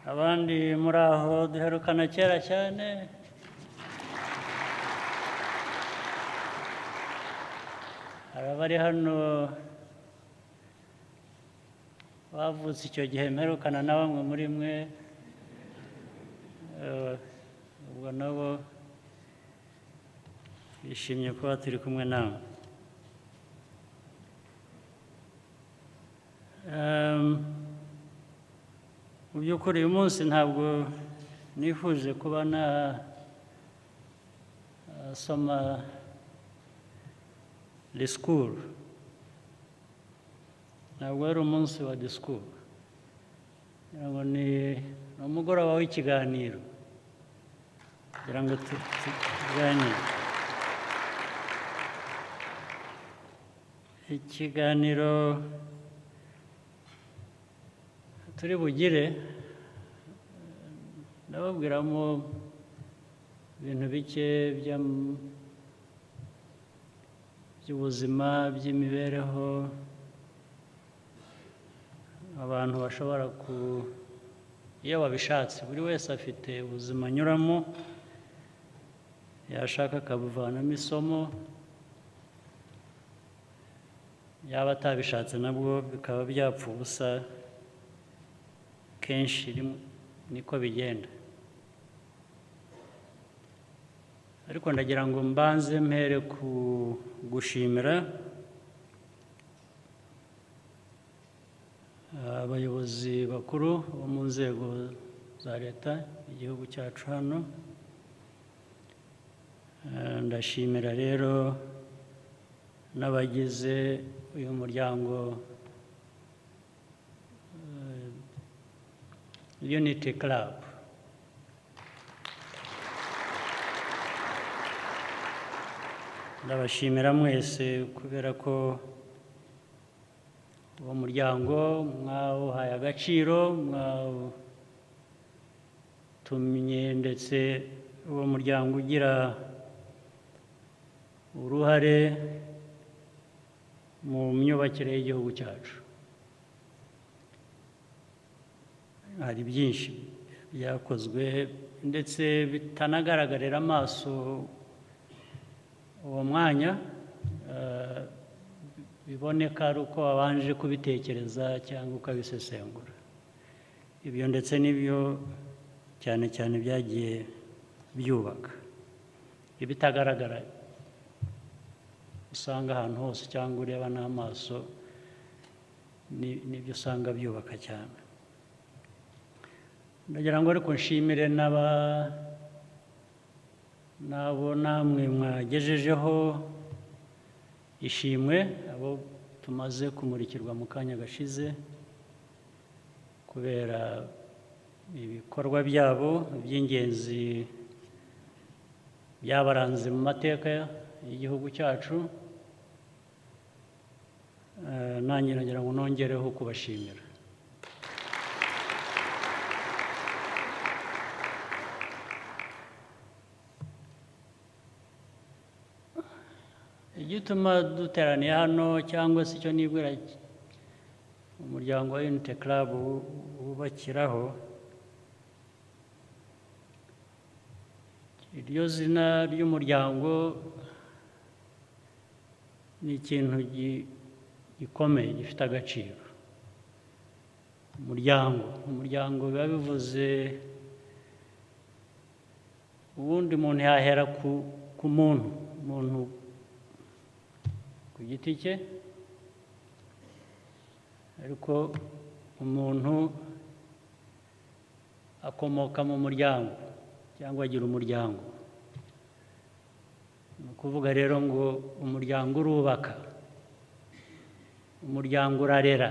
abandi muri aho duherukana kera cyane, hari abari hano bavutse icyo gihe mperukana na bamwe muri mwe, ubwo nabo bishimye kuba turi kumwe nawe. Mu by'ukuri uyu munsi ntabwo nifuje kuba nasoma disikuru, ntabwo ari umunsi wa disikuru, ni umugoroba w'ikiganiro kugira ngo tuganire. Ikiganiro turi bugire ndababwiramo ibintu bike by'ubuzima, by'imibereho abantu bashobora iyo babishatse, buri wese afite ubuzima anyuramo, yashaka akabuvanamo isomo, yaba atabishatse nabwo bikaba byapfa ubusa. Kenshi niko bigenda, ariko ndagira ngo mbanze mpere ku gushimira abayobozi bakuru bo mu nzego za leta igihugu cyacu hano. Ndashimira rero n'abagize uyu muryango Unity Club. Ndabashimira mwese kubera ko uwo muryango mwawuhaye agaciro, mwawutumye ndetse uwo muryango ugira uruhare mu myubakire y'igihugu cyacu. Hari byinshi byakozwe ndetse bitanagaragarira amaso uwo mwanya, biboneka ari uko wabanje kubitekereza cyangwa ukabisesengura. Ibyo ndetse n'ibyo cyane cyane byagiye byubaka. Ibitagaragara usanga ahantu hose cyangwa ureba n'amaso nibyo usanga byubaka cyane. Ndagira ngo ariko nshimire n'abo namwe mwagejejeho ishimwe, abo tumaze kumurikirwa mu kanya gashize kubera ibikorwa byabo by'ingenzi byabaranze mu mateka y'igihugu cyacu. Nanjye nagira ngo nongereho kubashimira. Igituma duteraniye hano cyangwa se icyo nibwira umuryango wa Unity Club wubakiraho, iryo zina ry'umuryango ni ikintu gikomeye gifite agaciro. Umuryango biba bivuze ubundi umuntu yahera ku muntu ku giti cye, ariko umuntu akomoka mu muryango cyangwa agira umuryango. Ni ukuvuga rero ngo umuryango urubaka, umuryango urarera,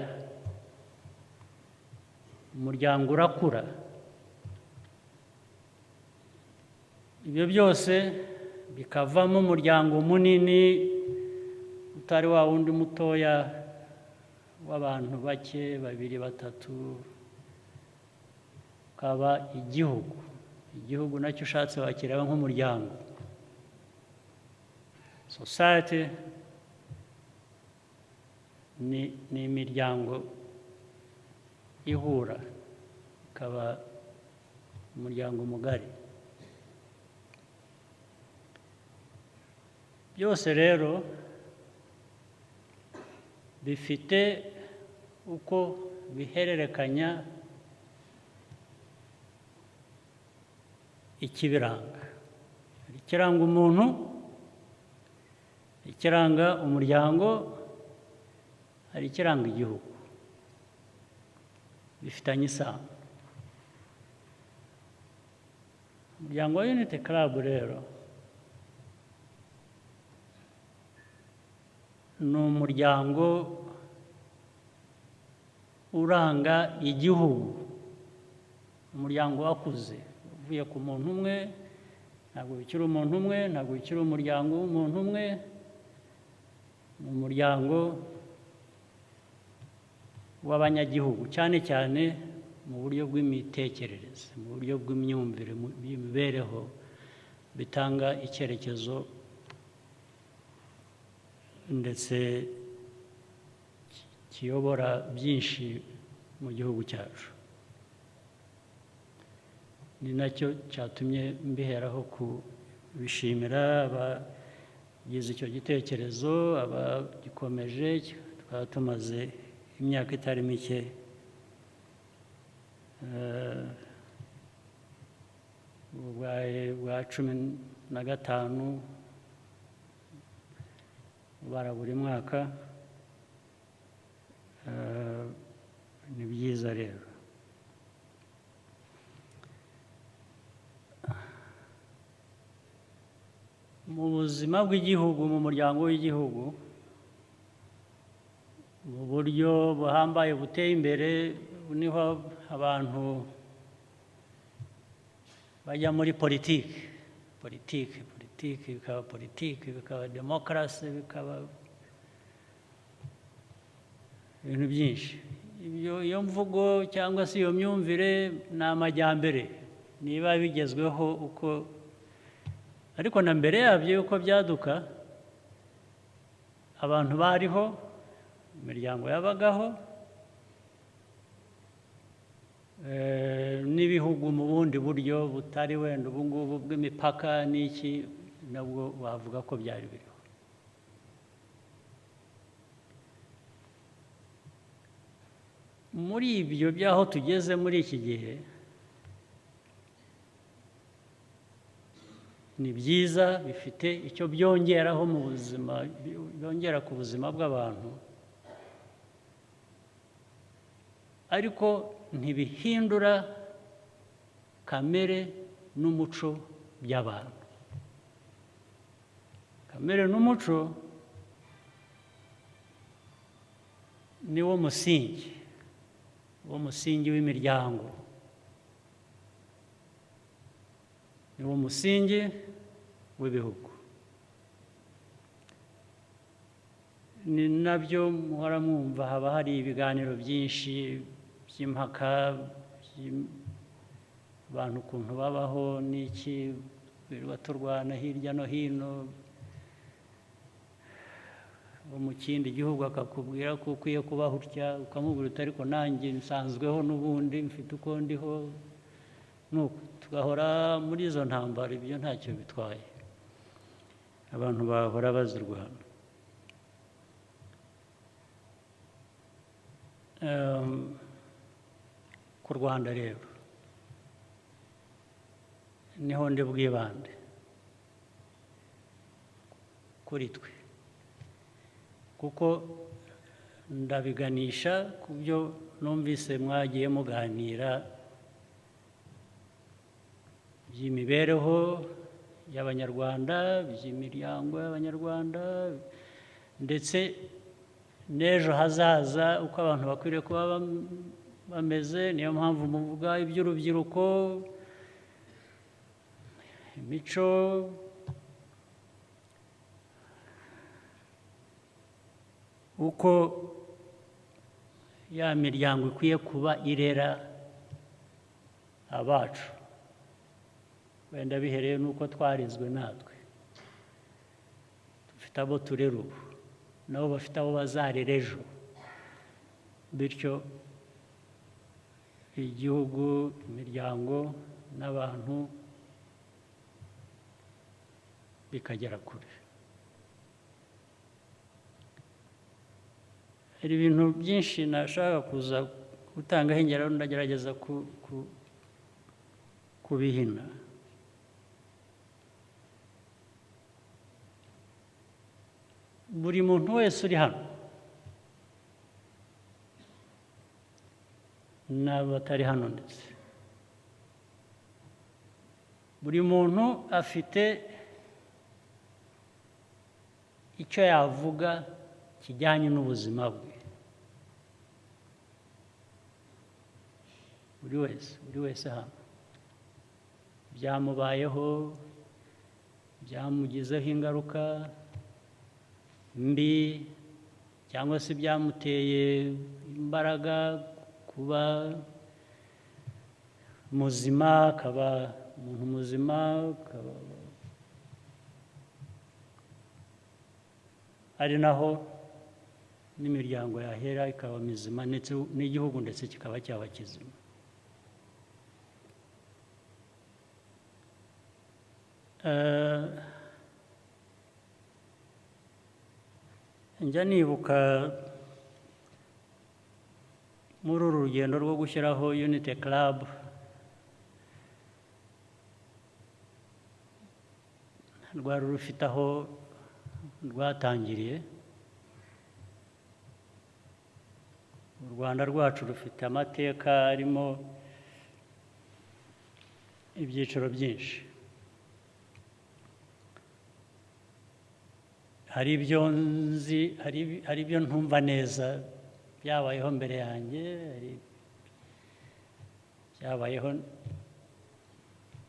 umuryango urakura. Ibyo byose bikavamo umuryango munini utari wa wundi mutoya w'abantu bake, babiri, batatu, ukaba igihugu nacyo ushatse wakireba nk'umuryango. Society ni imiryango ihura ikaba umuryango mugari. Byose rero bifite uko bihererekanya ikibiranga. Ikiranga umuntu, ikiranga umuryango, hari ikiranga igihugu. Bifitanye isano. Umuryango wa Unity Club rero ni umuryango uranga igihugu, umuryango wakuze uvuye ku muntu umwe, ntabwo bikiri umuntu umwe, ntabwo bikiri umuryango w'umuntu umwe, ni umuryango w'abanyagihugu, cyane cyane mu buryo bw'imitekerereze, mu buryo bw'imyumvire, bw'imibereho, bitanga icyerekezo ndetse kiyobora byinshi mu gihugu cyacu. Ni nacyo cyatumye mbiheraho kubishimira abagize icyo gitekerezo, abagikomeje. Tukaba tumaze imyaka itari mike bwa 15 bara buri mwaka. Ni byiza rero. Mu buzima bw'igihugu, mu muryango w'igihugu, mu buryo buhambaye buteye imbere, niho abantu bajya muri politiki, bikaba demokarasi, bikaba ibintu byinshi. Iyo mvugo cyangwa se iyo myumvire ni amajyambere, niba bigezweho uko. Ariko na mbere yabyo uko byaduka, abantu bariho, imiryango yabagaho, n'ibihugu mu bundi buryo butari wenda ubu ngubu bw'imipaka n'iki, nabwo wavuga ko byari biriho. Muri ibyo by'aho tugeze muri iki gihe, ni byiza, bifite icyo byongeraho mu buzima, byongera ku buzima bw'abantu, ariko ntibihindura kamere n'umuco by'abantu. Kamere n'umuco ni wo musingi w'imiryango, ni wo musingi w'ibihugu. Ni nabyo muhora mwumva, haba hari ibiganiro byinshi by'impaka, abantu ukuntu babaho n'iki, birirwa turwana hirya no hino, wo mu kindi gihugu akakubwira ko ukwiye kubaho utya, ukamubwira uti ariko nanjye nsanzweho n'ubundi mfite uko ndiho, nuko tugahora muri izo ntambara. Ibyo ntacyo bitwaye, abantu bahora bazirwana. Ku Rwanda rero niho ndi bwibande, kuri twe, kuko ndabiganisha ku byo numvise mwagiye muganira by'imibereho y'Abanyarwanda, by'imiryango y'Abanyarwanda, ndetse n'ejo hazaza uko abantu bakwiriye kuba bameze. Niyo mpamvu muvuga iby'urubyiruko, imico, uko ya miryango ikwiye kuba irera abacu, wenda bihereye n'uko twarizwe natwe. Dufite abo turera ubu, nabo bafite abo bazarera ejo. bityo igihugu, imiryango n'abantu bikagera kure. Hari ibintu byinshi nashaka kuza gutangaho ingero, ndagerageza kubihina. Buri muntu wese uri hano n'abatari hano ndetse, buri muntu afite icyo yavuga kijyanye n'ubuzima bwe. Buri wese hano byamubayeho, byamugizeho ingaruka mbi, cyangwa se byamuteye imbaraga kuba muzima, akaba umuntu muzima, ari naho n'imiryango yahera ikaba mizima, ndetse n'igihugu ndetse kikaba cyaba kizima. Njya nibuka muri uru rugendo rwo gushyiraho Unity Club, rwari rufite aho rwatangiriye. U Rwanda rwacu rufite amateka arimo ibyiciro byinshi. Hari ibyo nzi, hari ibyo ntumva neza byabayeho mbere yanjye, hari byabayeho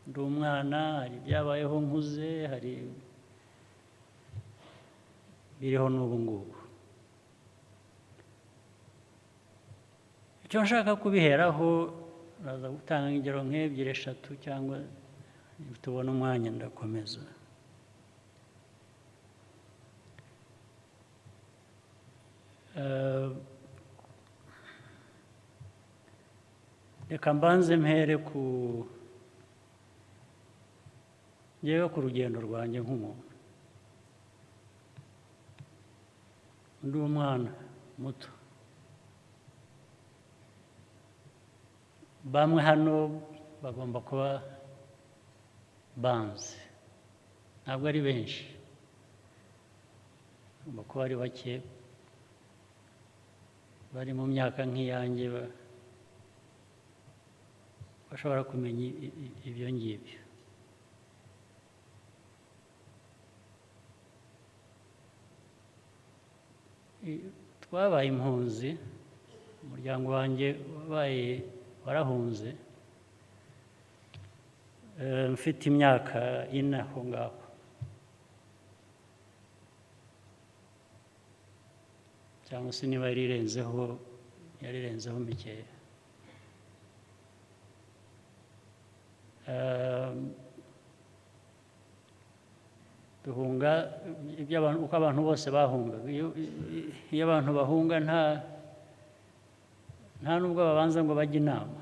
ndi umwana, hari byabayeho nkuze, hari biriho n'ubu ngubu. Icyo nshaka kubiheraho, naza gutanga ingero nk'ebyiri eshatu, cyangwa tubona umwanya ndakomeza. Reka mbanze mpere njyewe ku rugendo rwanjye nk'umuntu. Ndi umwana muto, bamwe hano bagomba kuba banzi, ntabwo ari benshi, bagomba kuba ari bake bari mu myaka nk'iyanjye bashobora kumenya ibyo ngibyo. Twabaye impunzi, umuryango wanjye warahunze mfite imyaka 4 aho ngaho. Cyangwa se niba yarirenzeho mikeya. Duhunga uko abantu bose bahungaga. Iyo abantu bahunga nta nubwo babanza ngo bajye inama.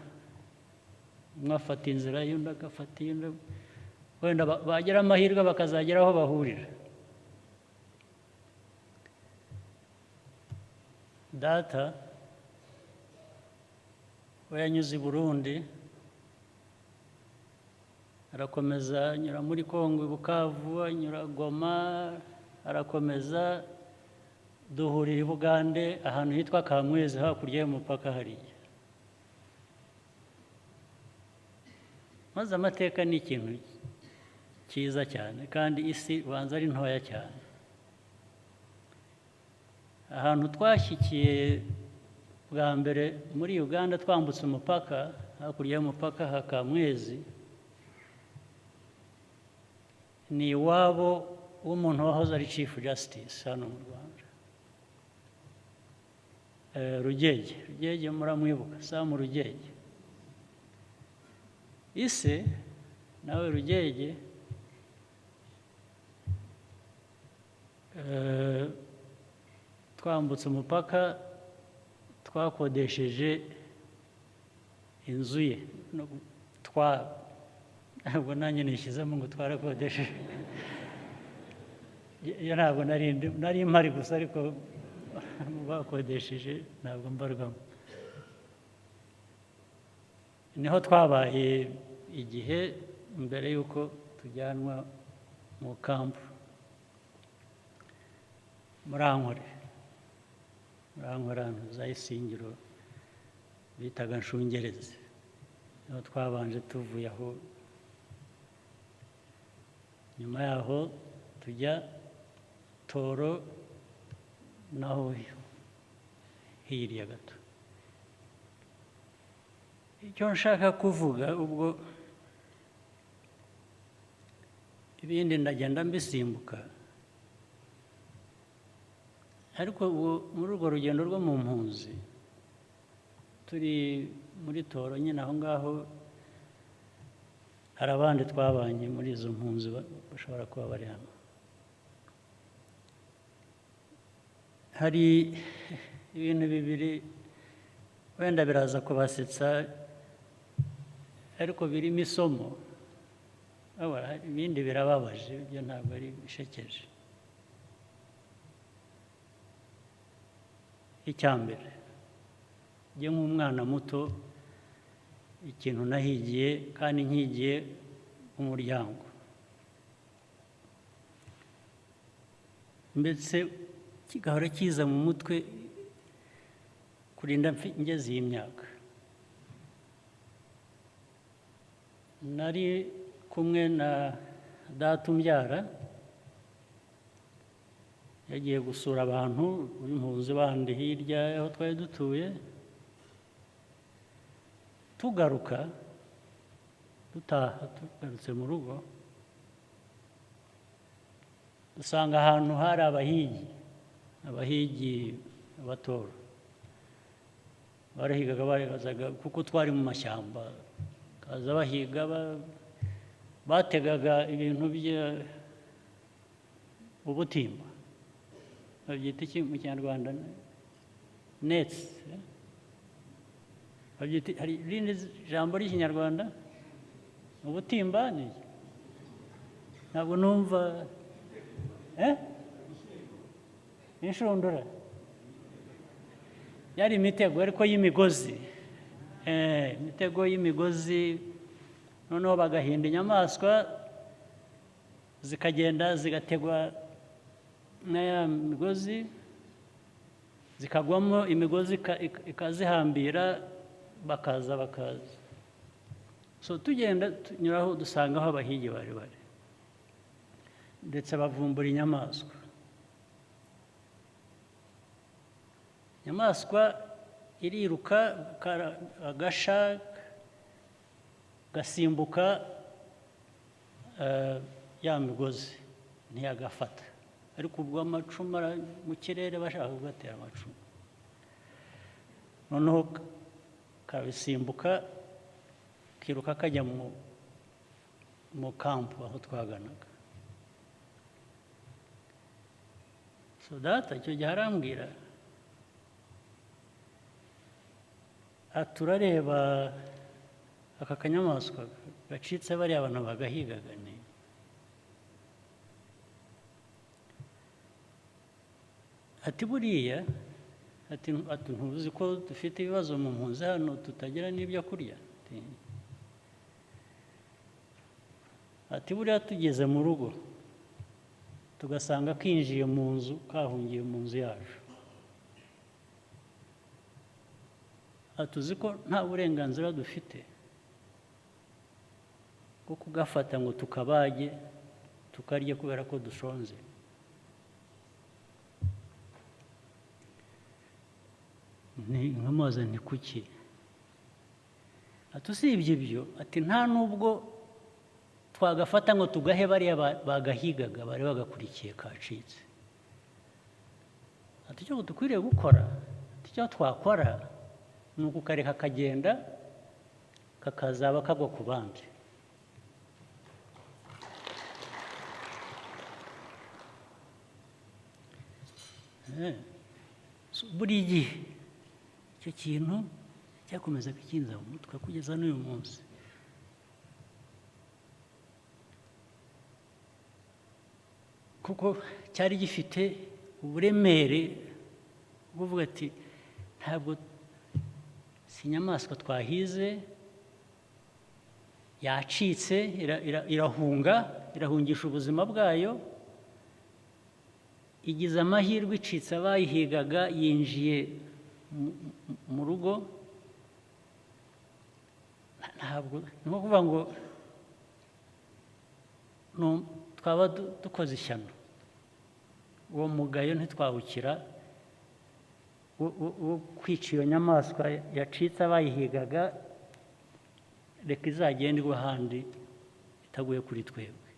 Umwe afata inzira y'undi agafata iy'undi, wenda bagira amahirwe bakazagera aho bahurira. Data we yanyuze i Burundi, arakomeza anyura muri Kongo, i Bukavu, anyura Goma, arakomeza duhurira i Bugande ahantu hitwa Kamwezi, hakurya y'umupaka hariya. Maze amateka ni ikintu cyiza cyane, kandi isi ubanza ari ntoya cyane. Ahantu twashyikiye bwa mbere muri Uganda twambutse umupaka, hakurya y'umupaka ha Kamwezi, ni iwabo w'umuntu wahoze ari Chief Justice hano mu Rwanda, Rugege muramwibuka, Sam Rugege. Ise nawe Rugege twambutse umupaka twakodesheje inzu ye ntabwo nanjye nishyizemo ngo twarakodesheje iyo ntabwo nari mpari gusa ariko bakodesheje ntabwo mbarwamo niho twabaye igihe mbere y'uko tujyanwa mu kampu murankore ahantu za Isingiro bitaga Nshungerezi niho twabanje tuvuye aho nyuma yaho tujya Toro naho hirya gato icyo nshaka kuvuga ubwo ibindi ndagenda mbisimbuka ariko muri urwo rugendo rwo mu mpunzi turi muri Toro nyine aho ngaho hari abandi twabanye muri izo mpunzi bashobora kuba bari hano hari ibintu bibiri wenda biraza kubasetsa ariko birimo isomo ibindi birababaje ibyo ntabwo ari bishekeje icya mbere njye nk'umwana muto ikintu nahigiye kandi nkigiye umuryango mbese kigahora kiza mu mutwe kurinda ngeze iyi myaka nari kumwe na data umbyara yagiye gusura abantu b'impunzi bandi hirya aho twari dutuye tugaruka dutaha tugarutse mu rugo dusanga ahantu hari abahigi abatora barahigaga barazaga kuko twari mu mashyamba kaza bahiga bategaga ibintu ubutimba babyita iki mu Kinyarwanda nets hari irindi jambo ry'Ikinyarwanda ubutimba ni ntabwo numva inshundura yari imitego ariko y'imigozi imitego y'imigozi noneho bagahinda inyamaswa zikagenda zigategwa n'aya migozi zikagwamo imigozi ikazihambira bakaza so tugenda tunyuraho dusanga aho abahigi bari ndetse bavumbura inyamaswa iriruka agasha gasimbuka ya migozi ntiyagafata ariko ubwo amacumu mu kirere bashaka kugatera amacumu noneho kabisimbuka kiruka kajya mu kampu aho twaganaga so data icyo gihe arambwira turareba aka kanyamaswa gacitse bariya abantu bagahigaga ni ati buriya ati ntuzi ko dufite ibibazo mu mpunzi hano tutagira n'ibyo kurya ati buriya tugeze mu rugo tugasanga kinjiye mu nzu kahungiye mu nzu yacu atuzi ko nta burenganzira dufite bwo kugafata ngo tukabage tukarye kubera ko dushonze nkamubaza nti kuki ati usibye ibyo ati nta nubwo twagafata ngo tugahe bariya bagahigaga bari bagakurikiye kacitse ati icyo dukwiriye gukora icyo twakora ni ukukareka kagenda kakazaba kagwa ku bandi buri gihe icyo kintu cyakomeza kukinza mu mutwe kugeza n'uyu munsi. Kuko cyari gifite uburemere bwo kuvuga ati ntabwo si inyamaswa twahize, yacitse irahungisha ubuzima bwayo, igize amahirwe icitse abayihigaga, yinjiye mu rugo. Ntabwo ni nko kuvuga ngo twaba dukoze ishyano, uwo mugayo ntitwawukira wo kwica iyo nyamaswa yacitse abayihigaga, reka izagenda igwa ahandi itaguye kuri twebwe.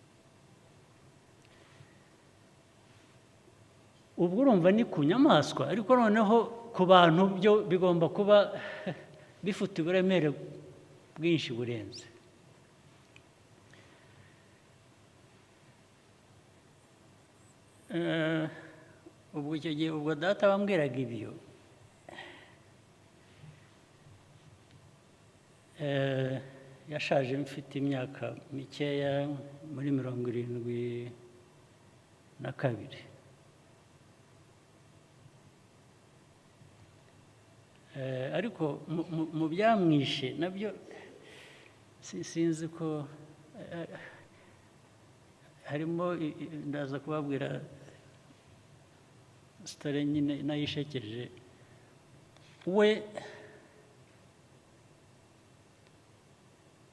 Ubwo urumva ni ku nyamaswa, ariko noneho ku bantu byo bigomba kuba bifite uburemere bwinshi burenze. Ubwo icyo gihe ubwo data bambwiraga ibyo, yashaje mfite imyaka mikeya muri 72. Ariko mu byamwishe nabyo sinzi ko harimo, ndaza kubabwira sitore nyine nayishekeje. We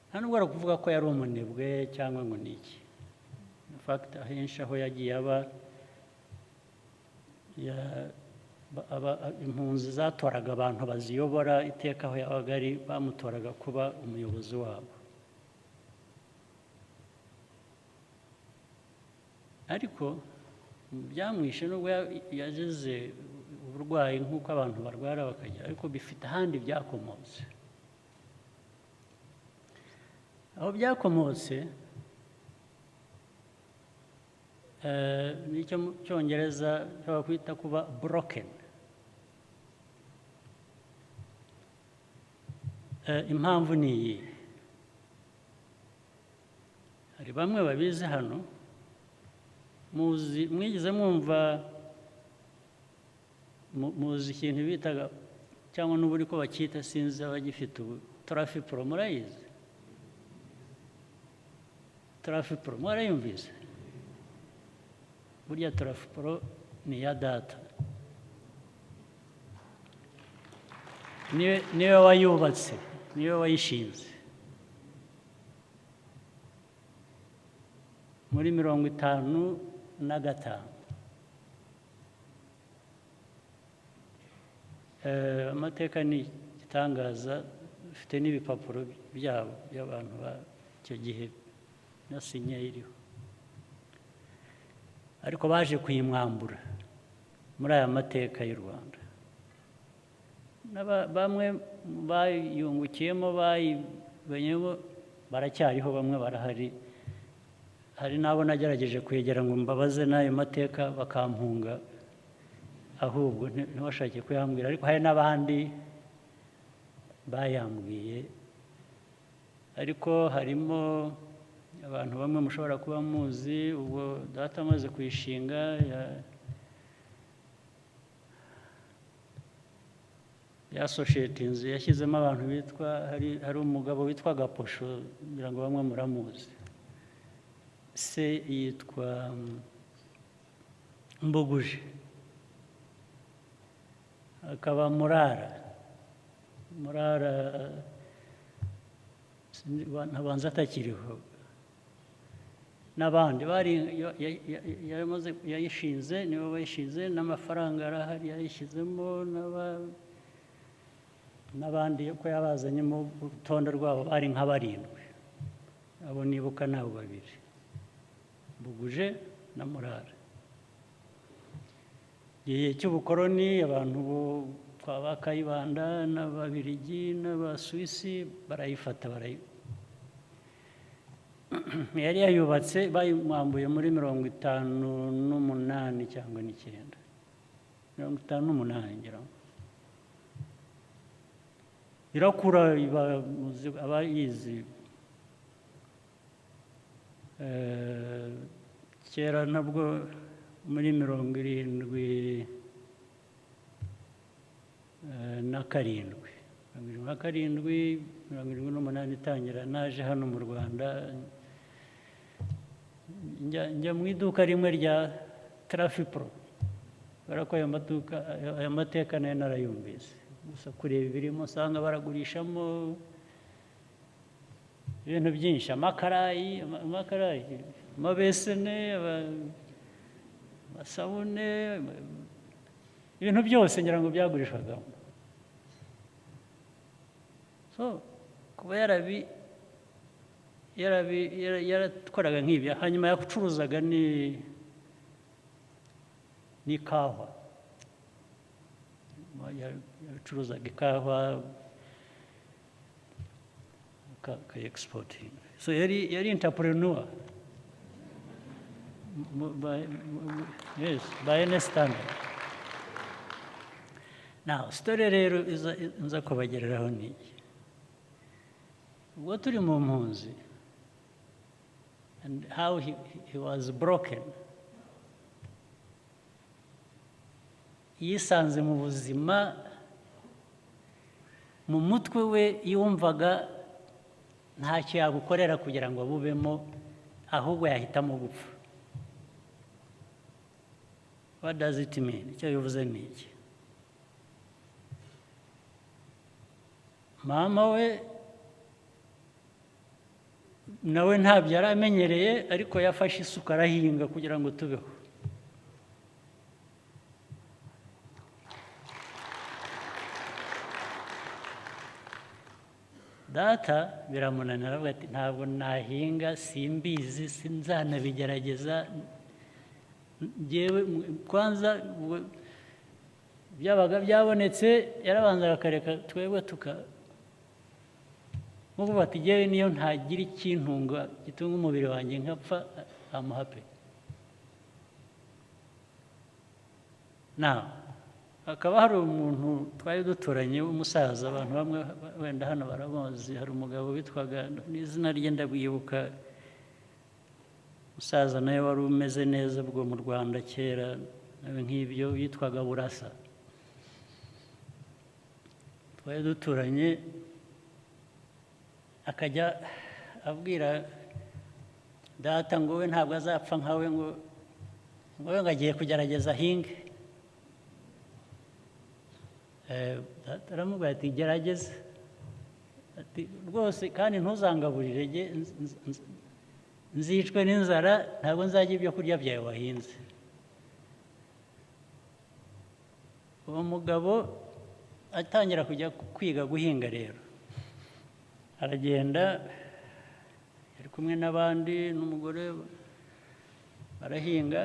nta nubwo ari ukuvuga ko yari umunebwe cyangwa ngo ni iki. In fact ahenshi aho yagiye aba impunzi zatoraga abantu baziyobora iteka aho yabaga ari, bamutoraga kuba umuyobozi wabo. Ariko byamwishe nubwo yagize uburwayi nk'uko abantu barwara bakagira, ariko bifite ahandi byakomotse. Aho byakomotse nicyo mu Cyongereza bakwita kuba broken. Impamvu ni iyi: hari bamwe babizi hano, mwigeze mwumva muzi ikintu bitaga, cyangwa n'ubu ko bacyita, sinzi abagifite ubu, trafipro. Murayizi trafipro? Mwarayumvise? Burya trafipro ni iya data, niwe wayubatse, niwe wayishinze muri 55. Amateka ni igitangaza, ufite n'ibipapuro byabo by'abantu icyo gihe na sinya iriho. Ariko baje kuyimwambura muri aya mateka y'u Rwanda. Bamwe bayungukiyemo, bayibenyemo, baracyariho, bamwe barahari. Hari n'abo nagerageje kwegera ngo mbabaze n'ayo mateka bakampunga, ahubwo ntibashake kuyambwira. Ariko hari n'abandi bayambwiye. Ariko harimo abantu bamwe mushobora kuba muzi. Ubwo data amaze kuyishinga, yasoshetinze, yashyizemo abantu bitwa, hari umugabo witwa Gaposho, ngira ngo bamwe muramuzi. Se yitwa Mbuguje, akaba Murara ntabanza atakiriho. N'abandi yayishinze, nibo bayishinze, n'amafaranga arahari yayishyizemo, n'abandi ko yabazanye mu rutonde rwabo bari nka 7. Abo nibuka nabo 2, Mbuguje na Murara. Igihe cy'ubukoroni abantu kwa Bakayibanda n'Ababiligi n'Abasuwisi barayifata, yari yayubatse, bayimwambuye muri 58 cyangwa 9, 58 ngira ngo. irakura abayizi kera nabwo muri 77 78 itangira naje hano mu Rwanda njya mu iduka rimwe rya Trafipro barako ayo mateka nayo narayumvise gusa kureba ibirimo usanga baragurishamo ibintu byinshi amakarayi amabesene amasabune ibintu byose ngira ngo byagurishwagamo so kuba yaratwaraga nk'ibyo hanyuma yacuruzaga n'ikawa yacuruzaga ikawa exporting so yari entrepreneur yes by any standard. Now story rero nza kubagereraho niki ubwo turi mu mpunzi and how he was broken yisanze mu buzima mu mutwe we yumvaga ntacyo yagukorera kugira ngo abubemo ahubwo yahitamo gupfa. What does it mean? Icyo bivuze ni iki? Mama we nawe ntabyo yari amenyereye ariko yafashe isuka arahinga kugira ngo tubeho. Data biramunanira aravuga ati ntabwo nahinga simbizi sinzanabigerageza njyewe kwanza byabaga byabonetse yarabanza akareka twebwe nk'uko bati njyewe niyo ntagira ikintunga gitunga umubiri wanjye nkapfa amuhape. Hakaba hari umuntu twari duturanye w'umusaza abantu bamwe wenda hano baramuzi, hari umugabo witwaga n'izina rye ndabwibuka, umusaza nawe wari umeze neza bwo mu Rwanda kera nawe nk'ibyo yitwaga Burasa. Twari duturanye akajya abwira data ngo we ntabwo azapfa nkawe ngo we agiye kugerageza ahinge. Aramubwira ati gerageza rwose kandi ntuzangaburire nzicwe n'inzara ntabwo nzajya ibyo kurya byawe wahinze. Uwo mugabo atangira kujya kwiga guhinga rero aragenda ari kumwe n'abandi n'umugore barahinga.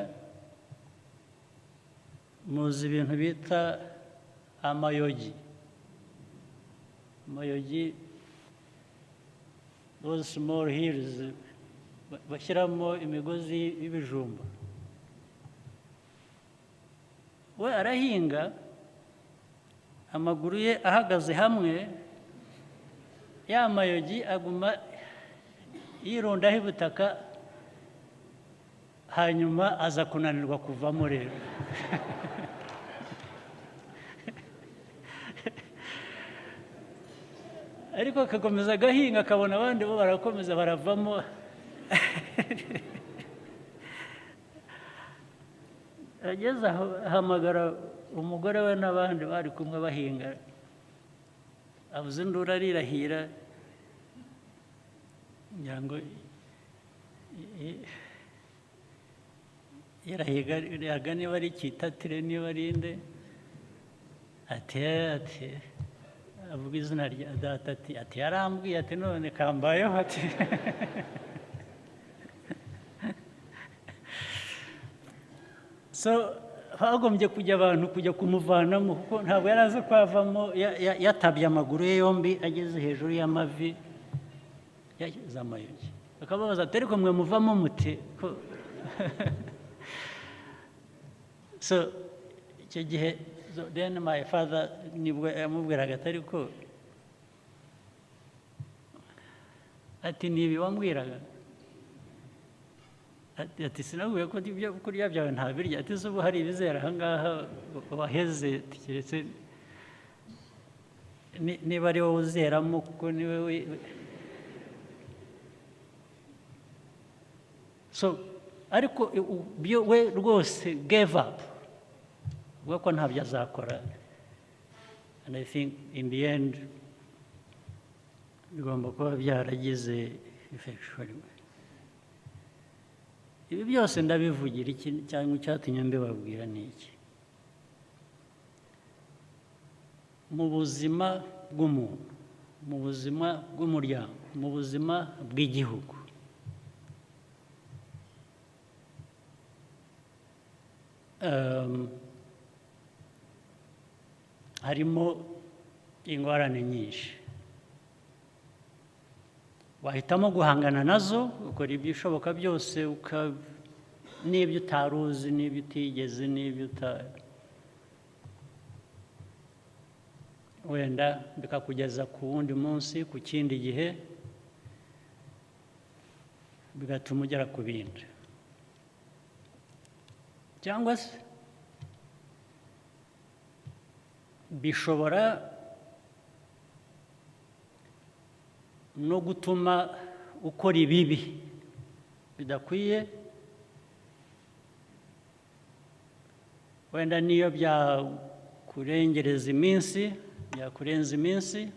Muzi ibintu bita amayogi, those small hills bashyiramo imigozi y'ibijumba. We arahinga amaguru ye ahagaze hamwe, ya mayogi aguma yirundaho ibutaka, hanyuma aza kunanirwa kuvamo rero. Ariko akakomeza agahinga akabona abandi bo barakomeza baravamo. Ageze aho ahamagara umugore we n'abandi bari kumwe bahinga, avuze induru arirahira ngira ngo irahiga niba ari Kitatire niba ari nde, ati avuga izina rya data ati yarambwiye ati none kambayeho ati. So hagombye kujya abantu kujya kumuvanamo kuko ntabwo yari azi ko avamo yatabye amaguru ye yombi ageze hejuru y'amavi yashyize amayogi. Akababaza ati ariko mwe muvamo muti ko. So icyo gihe then my father nibwo yamubwiraga atari ko ati ni ibi wambwiraga, ati sinabwiye ko ibyo kurya byawe ntabirya, ati ubu hari ibizera aha ngaha waheze, keretse niba ari wowe uzeramo kuko ni wowe. So ariko we rwose gave up, ubwo ko ntabyo azakora. And I think in the end bigomba kuba byaragize effect. Ibi byose ndabivugira iki cyangwa icyatumye mbibabwira ni iki? Mu buzima bw'umuntu, mu buzima bw'umuryango, mu buzima bw'igihugu, harimo ingorane nyinshi. Wahitamo guhangana nazo, ukora ibishoboka byose, n'ibyo utari uzi, n'ibyo utigeze, n'ibyo wenda bikakugeza ku wundi munsi, ku kindi gihe, bigatuma ugera ku bindi. Cyangwa se bishobora no gutuma ukora ibibi bidakwiye, wenda niyo byakurengereza iminsi, byakurenza iminsi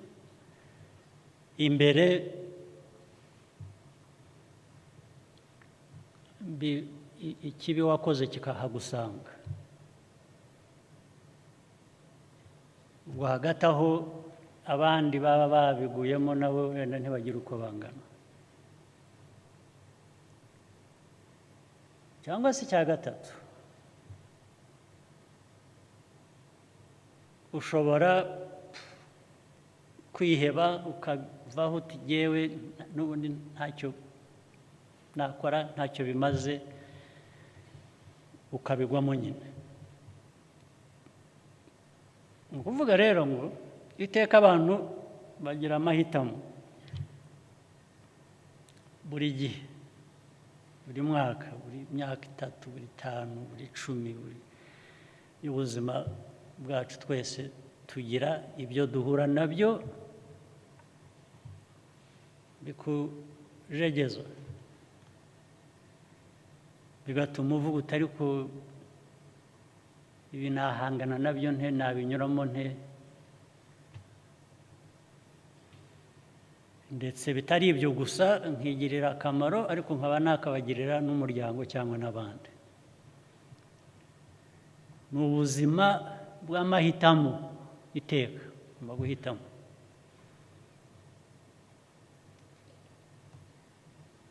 imbere, ikibi wakoze kikahagusanga. Ubwo hagati aho abandi baba babiguyemo nabo wenda ntibagire uko bangana. Cyangwa se icya gatatu, ushobora kwiheba ukavaho uti jyewe n'ubundi ntacyo nakora, ntacyo bimaze, ukabigwamo nyine. Ni ukuvuga rero ngo iteka abantu bagira amahitamo buri gihe, buri mwaka, buri myaka 3, buri 5, buri 10, buri y'ubuzima bwacu twese tugira ibyo duhura nabyo bikujegeza, bigatuma uvuga utari ko ibi nahangana nabyo nte, nabinyuramo nte, ndetse bitari ibyo gusa nkigirira akamaro, ariko nkaba nakabagirira n'umuryango cyangwa n'abandi. Ni ubuzima bw'amahitamo iteka, ugomba guhitamo.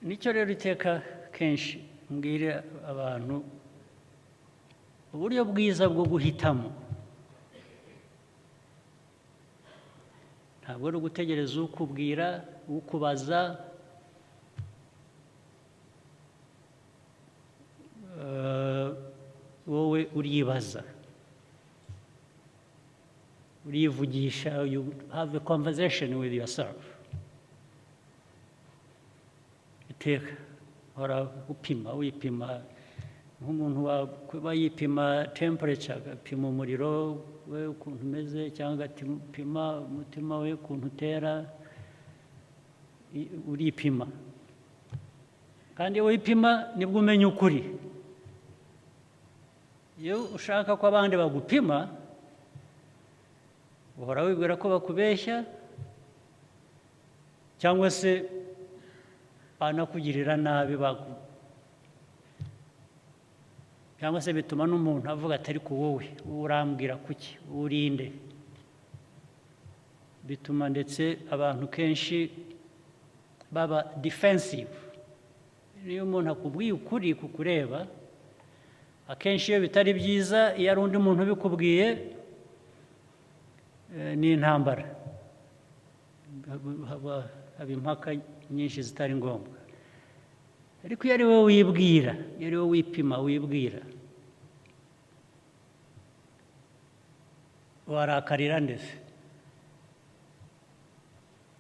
Nicyo rero iteka kenshi mbwira abantu, uburyo bwiza bwo guhitamo ntabwo ari ugutegereza ukubwira, ukubaza, wowe uribaza, urivugisha, you have a conversation with yourself. Iteka hora upima, wipima, nk'umuntu waba yipima temperature, agapima umuriro we ukuntu umeze, cyangwa agapima umutima we ukuntu utera, uripima. Kandi iyo wipima nibwo umenya ukuri. Iyo ushaka ko abandi bagupima, uhora wibwira ko bakubeshya, cyangwa se banakugirira nabi, cyangwa se bituma n'umuntu avuga atari ku wowe urambwira kuki, urinde. Bituma ndetse abantu kenshi baba defensive. Iyo umuntu akubwiye ukuri kukureba, akenshi iyo bitari byiza, iyo ari undi muntu ubikubwiye, ni intambara, haba impaka nyinshi zitari ngombwa. Ariko iyo ari wowe wibwira, iyo ari wowe wipima, wibwira, warakarira ndetse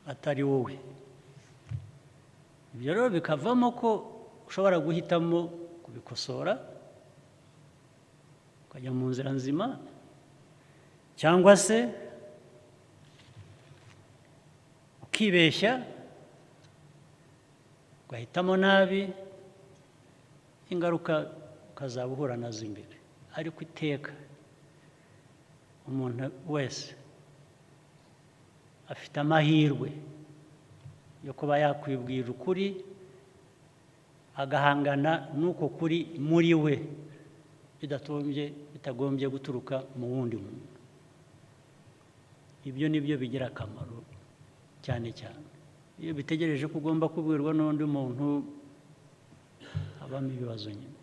atari wowe. ibyo rero bikavamo ko ushobora guhitamo kubikosora ukajya mu nzira nzima cyangwa se ukibeshya ugahitamo nabi ingaruka ukazaba uhura nazo imbere ariko iteka umuntu wese afite amahirwe yo kuba yakwibwira ukuri agahangana n'uko kuri muri we bitagombye guturuka mu wundi muntu. Ibyo nibyo bigira akamaro cyane cyane iyo bitegereje ko ugomba kubwirwa n'undi muntu habamo ibibazo nyine.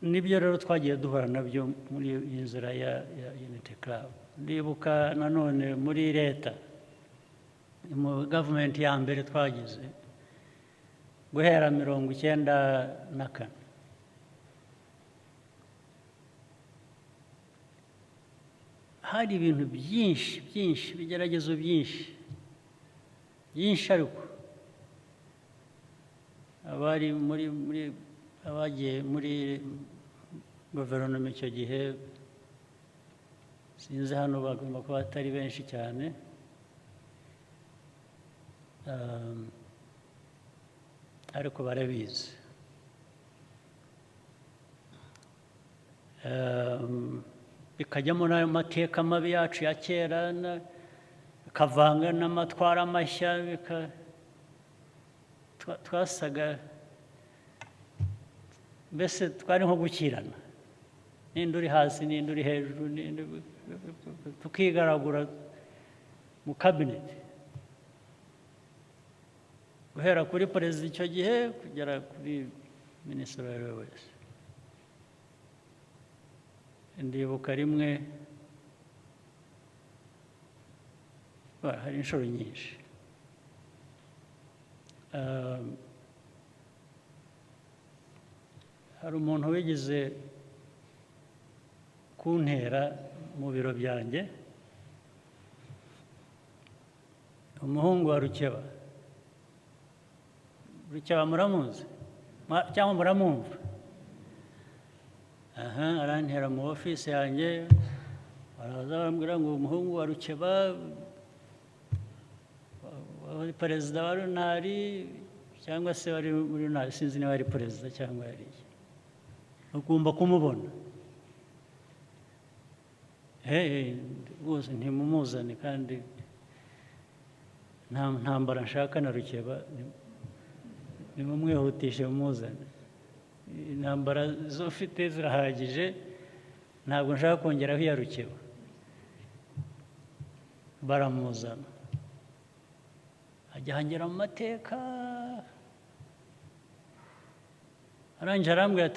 Nibyo rero twagiye duhura nabyo muri iyi nzira ya Unity Club. Ndibuka nanone muri leta mu gavumenti ya mbere twagize guhera 1994 hari ibintu byinshi bigeragezo byinshi ariko abari abagiye muri guverinoma icyo gihe sinzi hano bagomba kuba atari benshi cyane, ariko barabizi. Bikajyamo n'ayo mateka mabi yacu ya kera bikavanga n'amatwara mashya twasaga mbese twari nko gukirana, n'indi uri hasi n'indi uri hejuru, tukigaragura mu kabineti guhera kuri perezida icyo gihe kugera kuri minisitiri uwo ari we wese. Ndibuka rimwe hari inshuro nyinshi hari umuntu wigeze kuntera mu biro byanjye, umuhungu wa Rukeba muramuzi cyangwa muramwumva? Arantera mu ofisi yanjye, baraza barambwira ngo umuhungu wa Rukeba wari perezida wa runari cyangwa se wari muri runari, sinzi niba ari perezida cyangwa yari iki, ugomba kumubona. Rwose ntimumuzane kandi nta ntambara nshaka na Rukeba, nimumwihutishe mumuzane. Intambara zo mfite zirahagije, ntabwo nshaka kongeraho iya Rukeba. Baramuzana ajya hangera mu mateka, arangije arambwira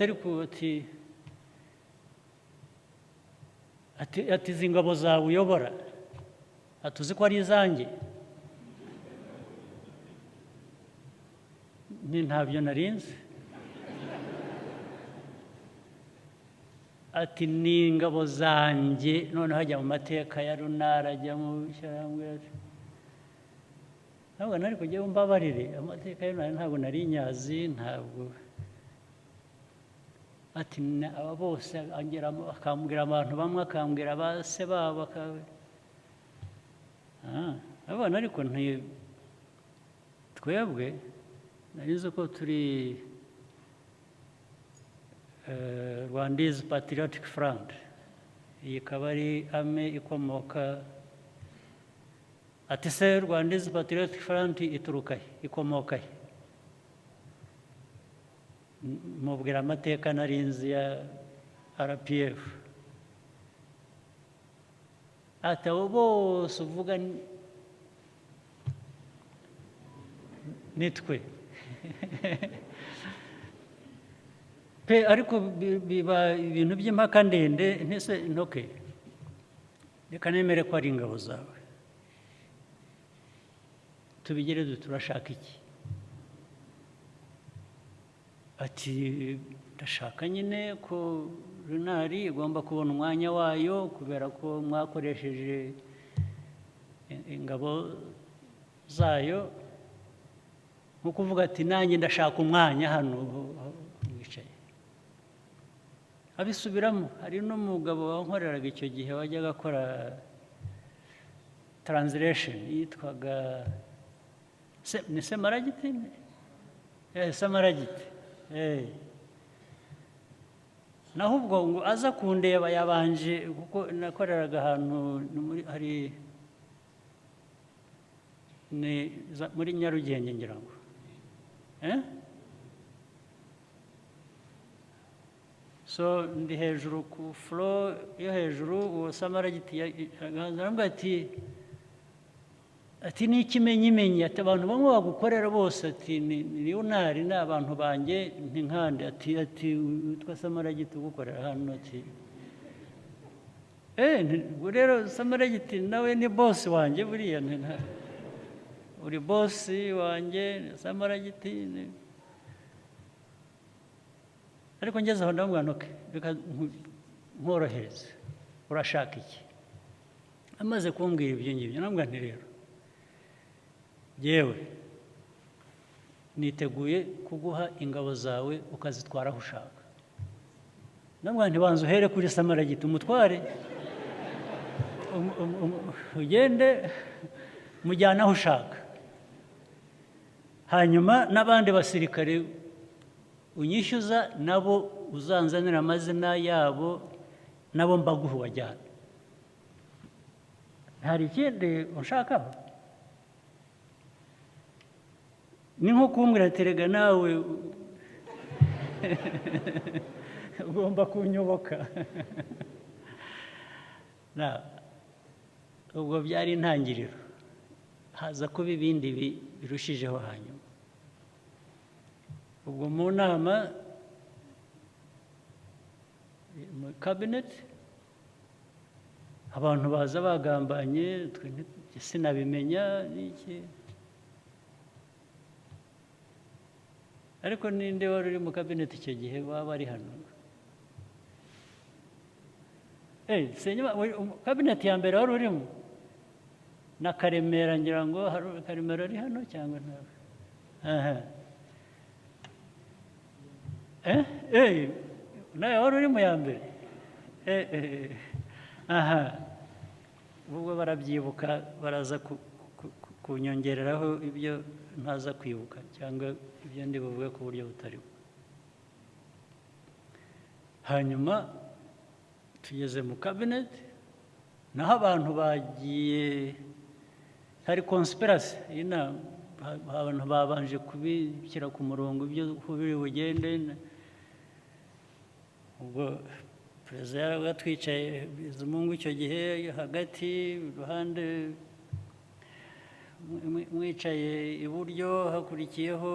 ati izi ngabo zawe uyobora atuzi ko ari izanjye? Ntabyo narinzi. Ati ni ingabo zanjye, noneho ajya mu mateka ya runara, ajya mu shyirahamwe. Ntabwo nari kujya mbabarire amateka ya runara, ntabwo nari nyazi, ntabwo. Ati aba bose akambwira abantu bamwe, akambwira ba se babo, abana. Ariko twebwe narizi ko turi Rwandese Patriotic Front. Iyi ikaba ari ame ikomoka. Ati se Rwandese Patriotic Front ituruka he, ikomoka he? Mubwira amateka narinzi ya RPF. Ati abo bose uvuga nitwe. Ariko biba ibintu by'impaka ndende, ntese ntoke reka nemere ko ari ingabo zawe, tubigire turashaka iki? Ati ndashaka nyine ko runari igomba kubona umwanya wayo kubera ko mwakoresheje ingabo zayo nko kuvuga ati nanjye ndashaka umwanya hano wicaye abisubiramo. Hari n'umugabo wankoreraga icyo gihe wajyaga akora translation yitwaga ni Semaragiti, Semaragiti, naho ubwo ngo aza kundeba yabanje, kuko nakoreraga ahantu hari muri Nyarugenge ngira ngo so ndi hejuru ku floor yo hejuru. Uwo Samaragiti arambwira ati ni ikimenyimenyi, ati abantu bamwe bagukorera bose, ati ni Leonard ni abantu banjye nkande, ati witwa Samaragiti ugukorera hano, ati rero Samaragiti nawe ni boss wanjye buriya, uri boss wanjye Samaragiti. Ariko ngeze aho ndamubwira nti reka nkorohereze, urashaka iki? Amaze kumbwira ibyo ngibyo ndamubwira nti rero yewe niteguye kuguha ingabo zawe ukazitwara aho ushaka. Ndamubwira nti banza uhere kuri Samaragiti umutware, ugende mujyana aho ushaka, hanyuma n'abandi basirikare unyishyuza nabo uzanzanira amazina yabo, nabo mbaguha wajyana. Hari ikindi ushakaho? Ni nko kumbwira ati rega nawe ugomba kunyoboka. Ubwo byari intangiriro, haza kuba ibindi birushijeho hanyuma. Ubwo mu nama mu cabinet abantu baza bagambanye, sinabimenya n'iki. Ariko ninde wari uri mu cabinet icyo gihe waba ari hano? Cabinet ya mbere wari urimo na Karemera, ngira ngo Karemera ari hano cyangwa ntawe? Nawe wari uri mu ya mbere? Ubwo barabyibuka, baraza kunyongereraho ibyo ntaza kwibuka cyangwa ibyo ndi buvuge ku buryo butariho. Hanyuma tugeze mu cabinet, naho abantu bagiye, hari conspiracy inama, abantu babanje kubishyira ku murongo ibyo biri bugende. Ubwo perezida yarabaga twicaye Bizimungu icyo gihe hagati, iruhande mwicaye iburyo, hakurikiyeho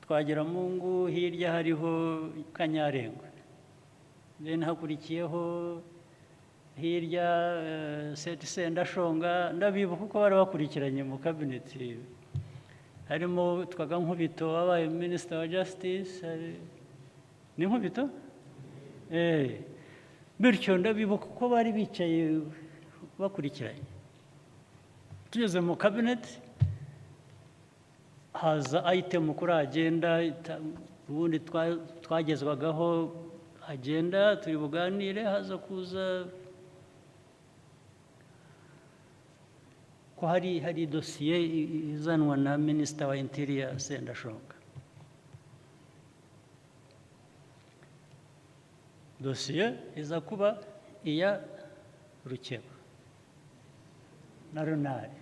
Twagiramungu, hirya hariho Kanyarengwe, then hakurikiyeho hirya Sendashonga. Ndabibuka kuko bari bakurikiranye mu cabinet, harimo twaga Nkubito wabaye Minister wa Justice, ni Nkubito bityo ndabibuka ko bari bicaye bakurikiranye. Tugeze mu cabinet haza item kuri agenda, ubundi twagezwagaho agenda turi buganire, haza kuza ko hari dosiye izanwa na Minister wa Interior Sendashonga. Dosiye iza kuba iya Rukeba na Runari.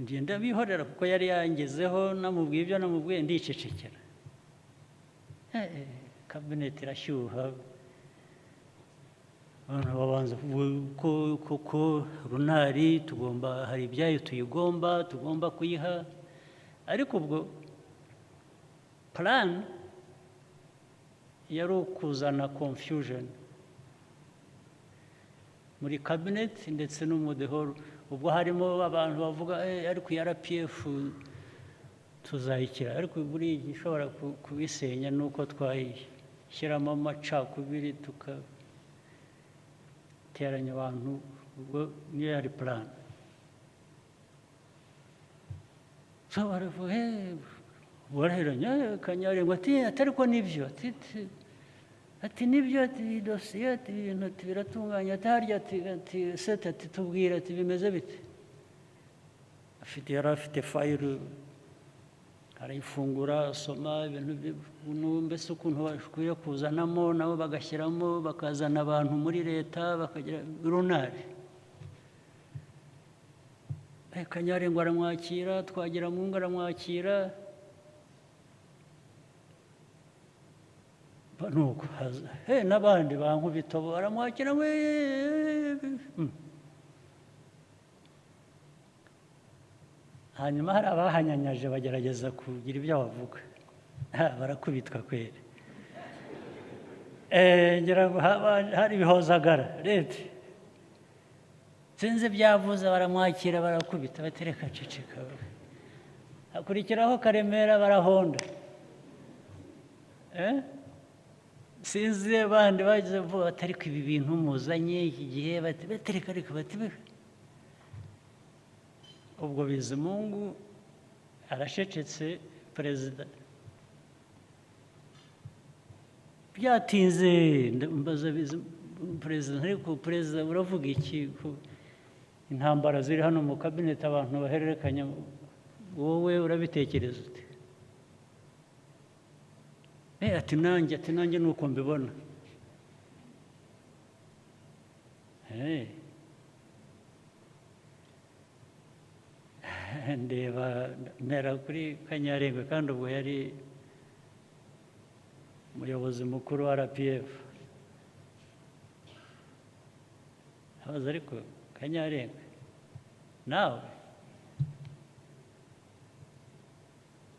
Ngenda bihorera kuko yari yangezeho, namubwiye ibyo namubwiye ndicecekera. Cabinet irashyuha, abantu babanza kuko Runari hari ibyayo tugomba kuyiha. Ariko ubwo plan yari ukuzana confusion muri cabinet ndetse no mu the whole. Ubwo harimo abantu bavuga ariko RPF tuzayikira, ariko buri gishobora kubisenya nuko twayishyiramo amacakubiri bateranya abantu ubwo niyo yari plan so baravuga baraheranya Kanyarengwa ati atariko nibyo ati nibyo ati dosiye ati ibintu biratunganya atarya ati seta ati tubwira ati bimeze bite yari afite fayiro arayifungura asoma ibintu mbese ukuntu bakwiye kuzanamo nabo bagashyiramo bakazana abantu muri leta bakagira runari Kanyarengwa aramwakira twagira mu ngo aramwakira nuko n'abandi bankubita baramwakira hanyuma hari abahanyanyaje bagerageza kugira ibyo bavuga barakubitwa kweri ngira ngo hari ibihozagara leta sinzi byavuze baramwakira barakubita batereka ceceka hakurikiraho Karemera barahonda sinzi abandi bagize vuba batari ko ibi bintu muzanye iki gihe batereka reka ubwo Bizimungu arashecetse perezida byatinze mbaza perezida ariko perezida uravuga iki intambara ziri hano mu kabineti abantu bahererekanya wowe urabitekereza ute ati nanjye nuko mbibona ndeba ntera kuri Kanyarengwa kandi ubwo yari umuyobozi mukuru wa RPF abaza ariko Kanyarengwa nawe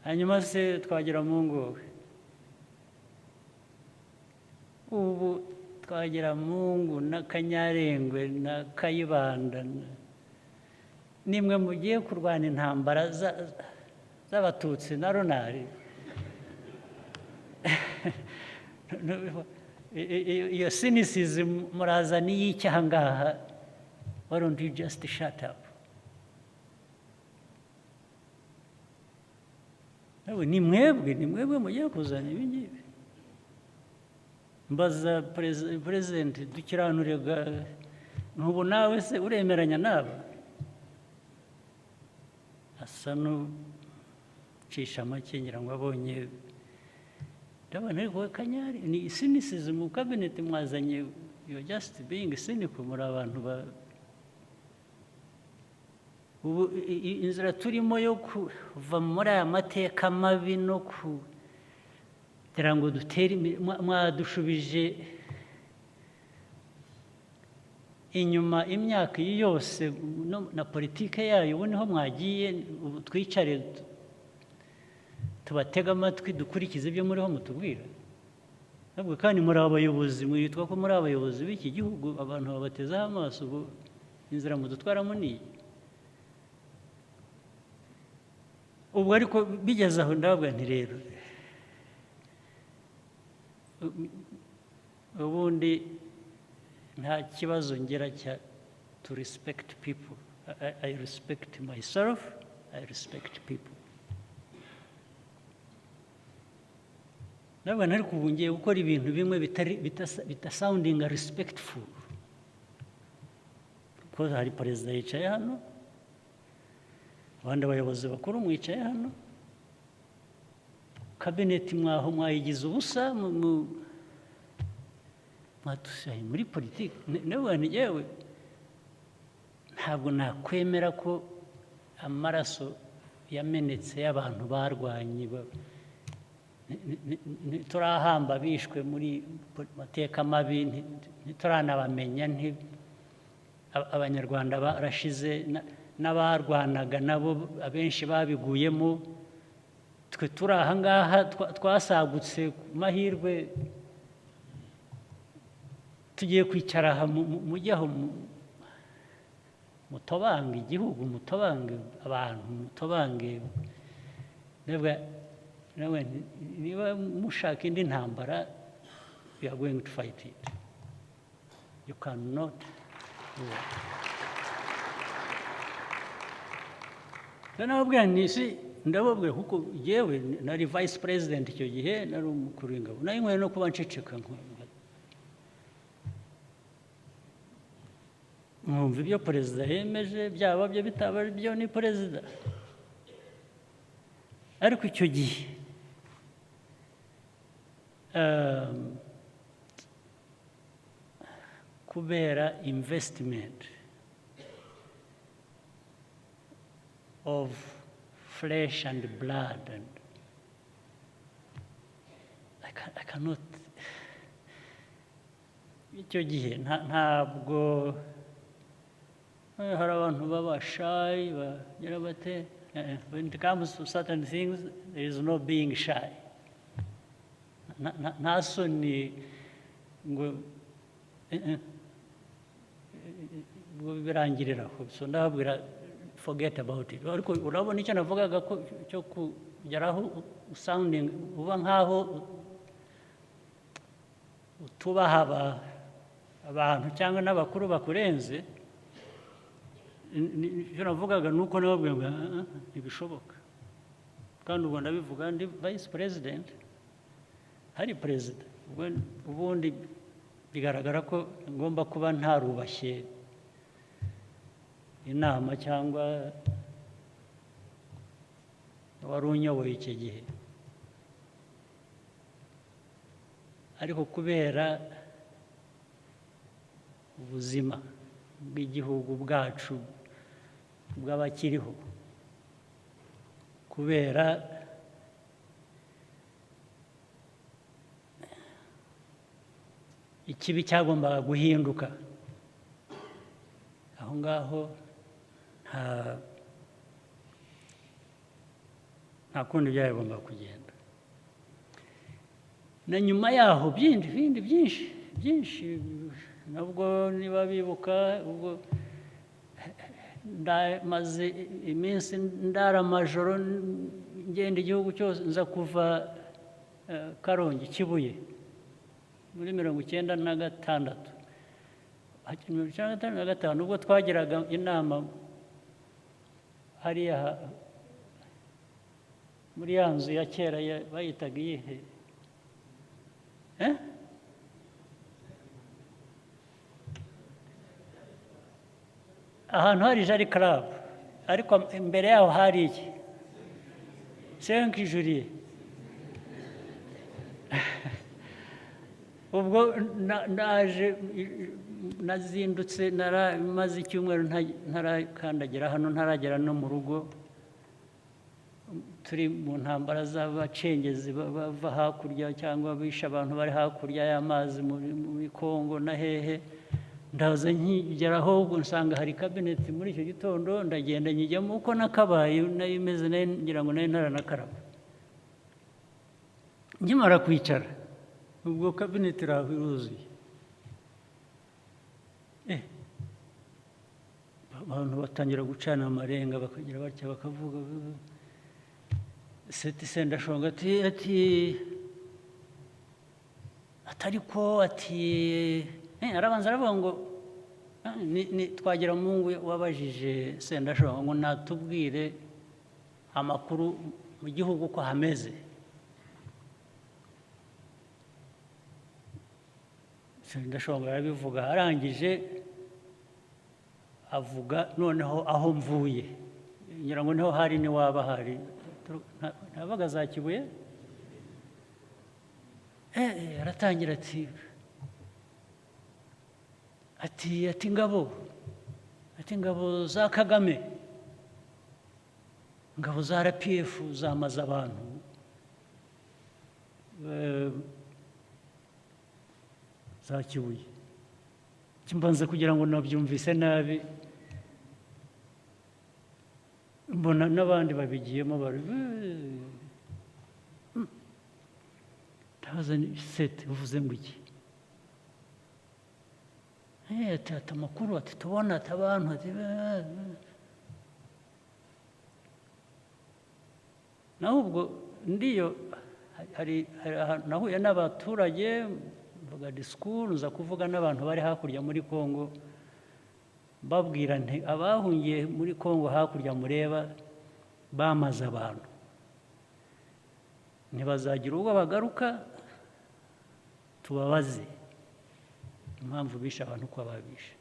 hanyuma se twagira mu ngo ubu twagira mu ngo na Kanyarengwa na Kayibanda nimwe mugiye kurwana intambara z'abatutsi na runari iyo cynicism murazana y'icyaha ngaha why don't you just shut up ni mwebwe mugiye kuzana ibi ngibi mbaza president dukiranurega ntubu nawe se uremeranya nabo asa n'ucisha make ngira ngo abonye ndabona ariko Kanyari ni cynicism mu cabinet mwazanye you're just being cynical muri abantu ubu inzira turimo yo kuva muri aya mateka mabi no kugira ngo dutere mwadushubije inyuma imyaka yose na politike yayo ubu niho mwagiye twicare tubatega amatwi dukurikiza ibyo muriho mutubwira ntabwo kandi muri abayobozi mwitwa ko muri abayobozi b'iki gihugu abantu babatezaho amaso ubu inzira mudutwaramo niyi ubwo ariko bigeze aho ndababwira nti rero ubundi nta kibazo ngera cya to respect people I respect myself I respect people nabwo ariko ubu ngiye gukora ibintu bimwe bitasounding respectful kuko hari perezida yicaye hano abandi bayobozi bakuru mwicaye hano kabineti mwaho mwayigize ubusa mwadusaye muri politiki nabwo yewe ntabwo nakwemera ko amaraso yamenetse y'abantu barwanye turahamba bishwe muri mateka mabi ntituranabamenya abanyarwanda barashize n'abarwanaga nabo abenshi babiguyemo twe turi aha ngaha twasagutse ku mahirwe tugiye kwicara aha mujye aho mutobange igihugu mutobange abantu mutobange niba mushaka indi ntambara you are going to fight it you cannot nababwira nti ndababwira kuko yewe nari vice president icyo gihe nari umukuru w'ingabo nari nkwiye no kuba nceceka nkumva ibyo perezida yemeje byaba byo bitaba byo ni perezida ariko icyo gihe kubera investment of flesh and blood and I cannot icyo gihe ntabwo hari abantu baba shy bagira bate when it comes to certain things there is no being shy nta soni ngo birangiriraho so ndababwira forget about it ariko urabona icyo navugaga ko cyo kugeraho sounding uba nkaho utubaha abantu cyangwa n'abakuru bakurenze icyo navugaga nuko nababwira ngo ntibishoboka kandi ubwo ndabivuga ndi vice president hari perezida ubundi bigaragara ko ngomba kuba ntarubashye inama cyangwa wari unyoboye icyo gihe ariko kubera ubuzima bw'igihugu bwacu bw'abakiriho kubera ikibi cyagombaga guhinduka aho ngaho nta kundi byagomba kugenda na nyuma yaho bindi byinshi nabwo niba bibuka ubwo maze iminsi ndara amajoro ngenda igihugu cyose nza kuva Karongi Kibuye muri 1996 1995 ubwo twagiraga inama hariya muri ya nzu ya kera bayitaga iyihe ahantu hari jari club ariko imbere yaho hari iki senkijuriye ubwo naje nazindutse maze icyumweru ntarakandagira hano ntaragera no mu rugo turi mu ntambara z'abacengezi bava hakurya cyangwa bisha abantu bari hakurya y'amazi muri Kongo na hehe ndaza nkigeraho ubwo nsanga hari cabinet muri icyo gitondo ndagenda nyijyamo uko nakabaye nayimeze ngira ngo nayo ntaranakaraba nkimara kwicara ubwo cabinet irahuzuye abantu batangira gucana amarenga bakagira batya bakavuga seti ndashonga atariko arabanza aravuga ngo twagira mungu wabajije Sendashonga ngo natubwire amakuru mu gihugu ko hameze Sendashonga arabivuga arangije avuga noneho aho mvuye ngira ngo niho hari ni waba hari nabaga za Kibuye aratangira ati ingabo za Kagame ingabo za RPF zamaze abantu za Kibuye kimbanze kugira ngo nabyumvise nabi mbona n'abandi babigiyemo bari taza set uvuze ngo iki ati amakuru ati tubona abantu ati naho ubwo ndiyo hari nahuye n'abaturage mvuga discours nza kuvuga n'abantu bari hakurya muri Kongo babwira nti abahungiye muri Kongo hakurya mureba bamaze abantu ntibazagira ubwo bagaruka tubabaze impamvu bishe abantu uko babishe.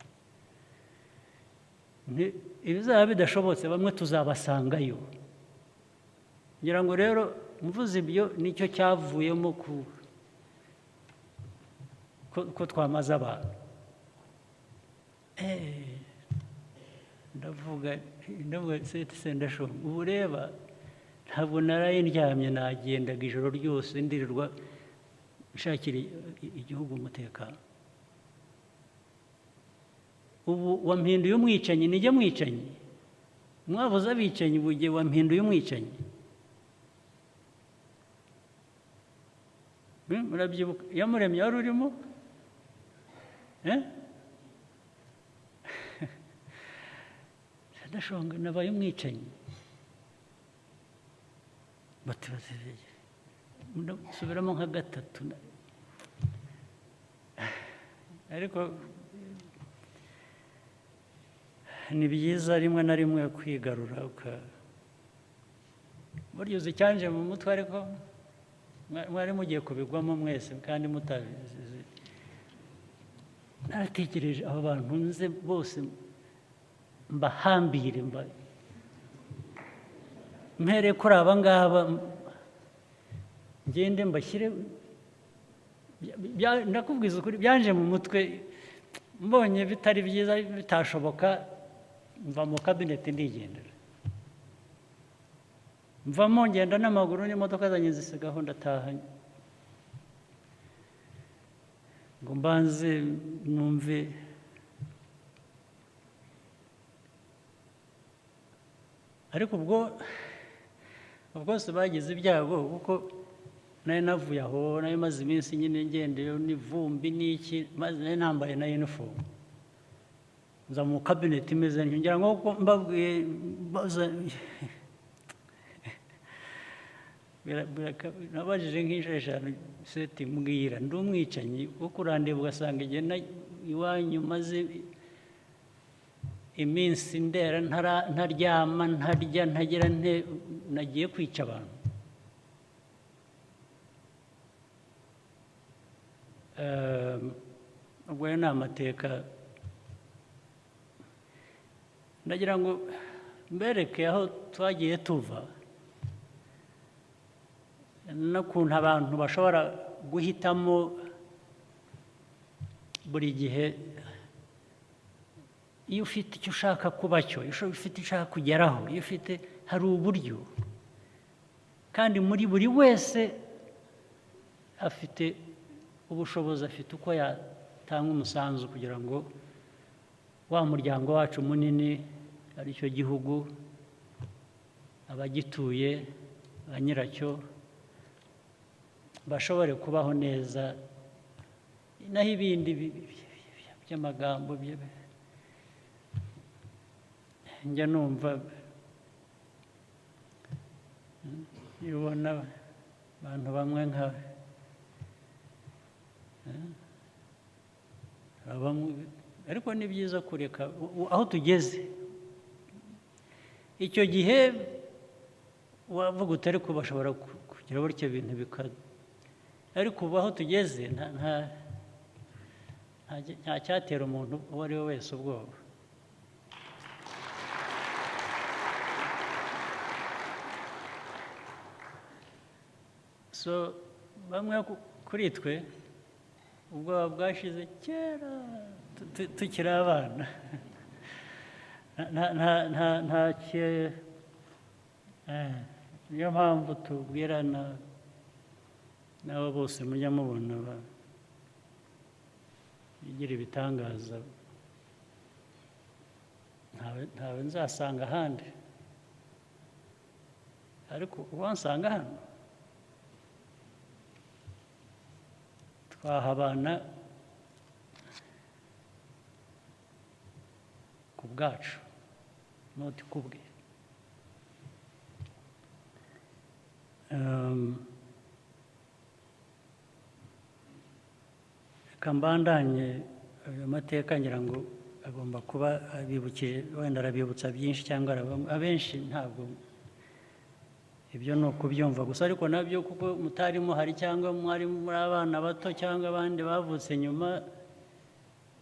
Ibizaba bidashobotse bamwe tuzabasangayo. Ngira ngo rero mvuze ibyo nicyo cyavuyemo ko twamaze abantu. Ndavuga sendashonga ubu reba ntabwo naraye ndyamye nagendaga ijoro ryose ndirirwa nshakira igihugu umutekano. Ubu wampinduye umwicanyi nijye mwicanyi mwabuze abicanyi bugiye wampinduye umwicanyi. Murabyibuka Iyamuremye wari urimo Ndashonga nabaye umwicanyi subiramo nka gatatu ariko ni byiza rimwe na rimwe kwigarura burya uzi icyanje mu mutwe ariko mwari mugiye kubigwamo mwese kandi mutabizi. Naratekereje aba bantu nze bose mbahambire mpere kuri aba ngaba ngende mbashyire ndakubwiza ukuri byanje mu mutwe mbonye bitari byiza bitashoboka mva mu kabineti ndigendera mvamo ngenda n'amaguru n'imodoka zanjye zisigaho ndataha ngo mbanze numve ariko ubwo bwose bagize ibyago kuko nari navuye aho nari maze iminsi nyine ngendeyo n'ivumbi n'iki maze nari nambaye na uniform nza mu kabineti imeze ngira ngo mbabwiye nabajije nk'inshuro eshanu seti mbwira ndi umwicanyi wo kurandeba ugasanga igihe iwanyu maze iminsi ndera ntaryama ntarya ntagira nagiye kwica abantu. Ubwo ni amateka ndagira ngo mbereke aho twagiye tuva n'ukuntu abantu bashobora guhitamo buri gihe iyo ufite icyo ushaka kuba cyo iyo ufite icyo ushaka kugeraho iyo ufite hari uburyo kandi muri buri wese afite ubushobozi afite uko yatanga umusanzu kugira ngo wa muryango wacu munini ari cyo gihugu abagituye ba nyiracyo bashobore kubaho neza naho ibindi by'amagambo njya numva iyo ubona abantu bamwe ariko ni byiza kureka aho tugeze icyo gihe wavuga utari ko bashobora kugira buryo ibintu ariko ubu aho tugeze nta cyatera umuntu uwo ari we wese ubwoba. So bamwe kuri twe ubwoba bwashize kera tukiri abana niyo mpamvu tubwirana n'abo bose mujya mubona bigira ibitangaza ntawe nzasanga ahandi ariko uwansanga hano twahabana ku bwacu noti ku bwe. Reka mbandanye ayo mateka ngira ngo agomba kuba abibukije, wenda arabibutsa byinshi cyangwa abenshi ntabwo ibyo ni ukubyumva gusa, ariko nabyo kuko mutarimo hari cyangwa mwari muri abana bato cyangwa abandi bavutse nyuma,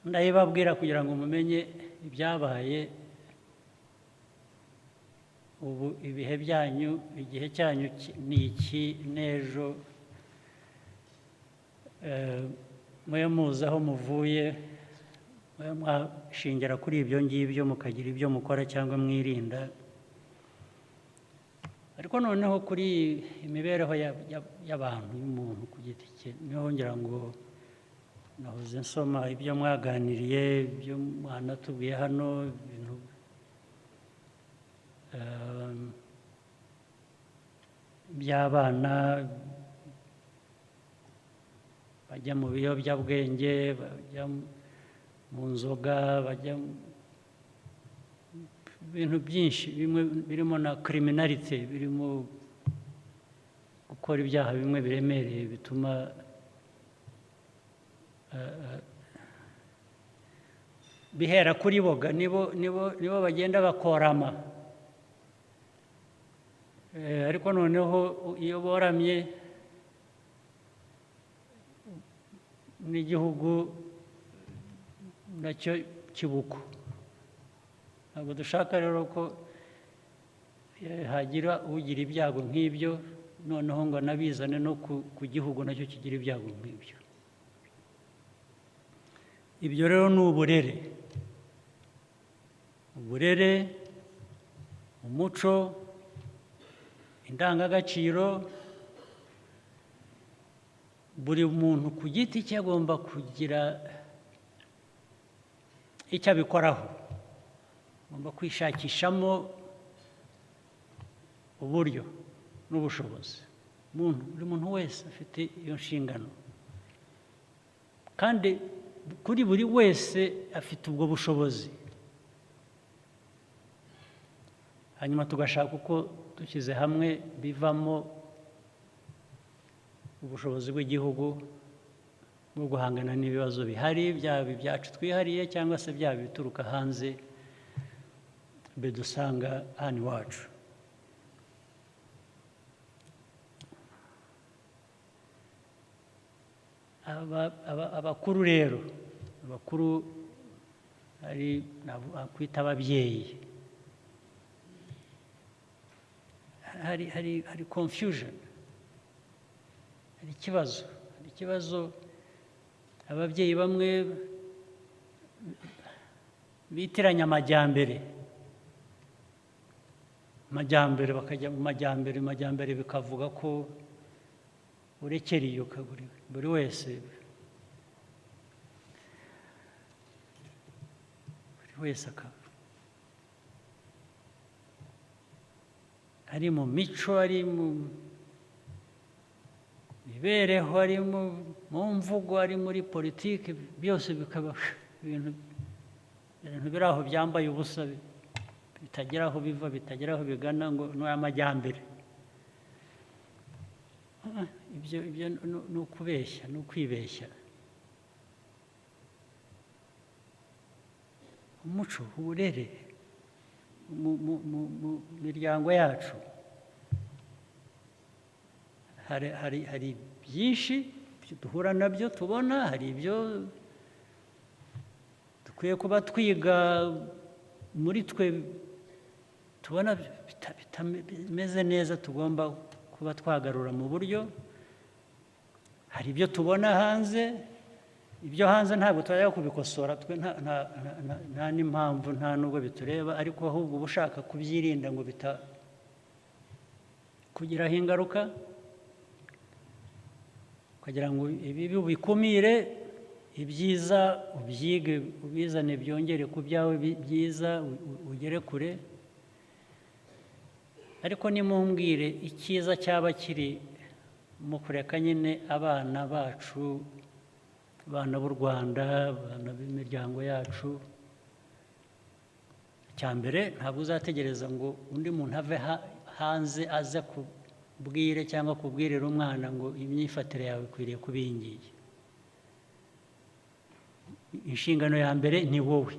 ndabibabwira kugira ngo mumenye ibyabaye. Ubu ibihe byanyu, igihe cyanyu ni iki n'ejo, mwe muzi aho muvuye, mwashingira kuri ibyo ngibyo mukagira ibyo mukora cyangwa mwirinda. Ariko noneho kuri imibereho y'abantu, y'umuntu ku giti cye, niho ngira ngo nahoze nsoma ibyo mwaganiriye, ibyo mwanatubwiye hano, ibintu by'abana bajya mu biyobyabwenge, bajya mu nzoga, bajya ibintu byinshi bimwe birimo na criminality, birimo gukora ibyaha bimwe biremereye bituma bihera kuri boga, nibo bagenda bakorama. Ariko noneho iyo boramye n'igihugu nacyo kibuko. Ntabwo dushaka rero ko hagira ugira ibyago nk'ibyo, noneho ngo anabizane no ku gihugu nacyo kigira ibyago nk'ibyo. Ibyo rero ni uburere, umuco, indangagaciro. Buri muntu ku giti cye agomba kugira icyo abikoraho, agomba kwishakishamo uburyo n'ubushobozi. Buri muntu wese afite iyo nshingano, kandi kuri buri wese afite ubwo bushobozi. Hanyuma tugashaka uko dushyize hamwe bivamo ubushobozi bw'igihugu bwo guhangana n'ibibazo bihari, byaba ibyacu twihariye cyangwa se byaba ibituruka hanze bidusanga hano iwacu. Abakuru rero, abakuru hari kwita ababyeyi, hari confusion, hari ikibazo. Ababyeyi bamwe bitiranya amajyambere bakajya mu majyambere bikavuga ko urekera iyo buri wese ari mu mico, ari mu mibereho, ari mu mvugo, ari muri politiki, byose bikaba ibintu biri aho byambaye ubusa, bitagira aho biva, bitagira aho bigana, ngo ni amajyambere. Ibyo ni ukubeshya, ni ukwibeshya. Umuco, uburere mu miryango yacu hari byinshi duhura nabyo tubona, hari ibyo dukwiye kuba twiga muri twe tubona bitameze neza, tugomba kuba twagarura mu buryo. Hari ibyo tubona hanze, ibyo hanze ntabwo twajya kubikosora, twe nta n'impamvu, nta nubwo bitureba, ariko ahubwo uba ushaka kubyirinda ngo bitakugiraho ingaruka, kugira ngo ibibi ubikumire, ibyiza ubyige, ubizane, byongere ku byawe byiza, ugere kure. Ariko nimumbwire icyiza cyaba kiri mu kureka nyine abana bacu, abana b'u Rwanda, abana b'imiryango yacu. Icya mbere, ntabwo uzategereza ngo undi muntu ave hanze aze kubwire cyangwa kubwirira umwana ngo imyifatire yawe ikwiriye kuba iyi ngiyi. inshingano ya mbere ni wowe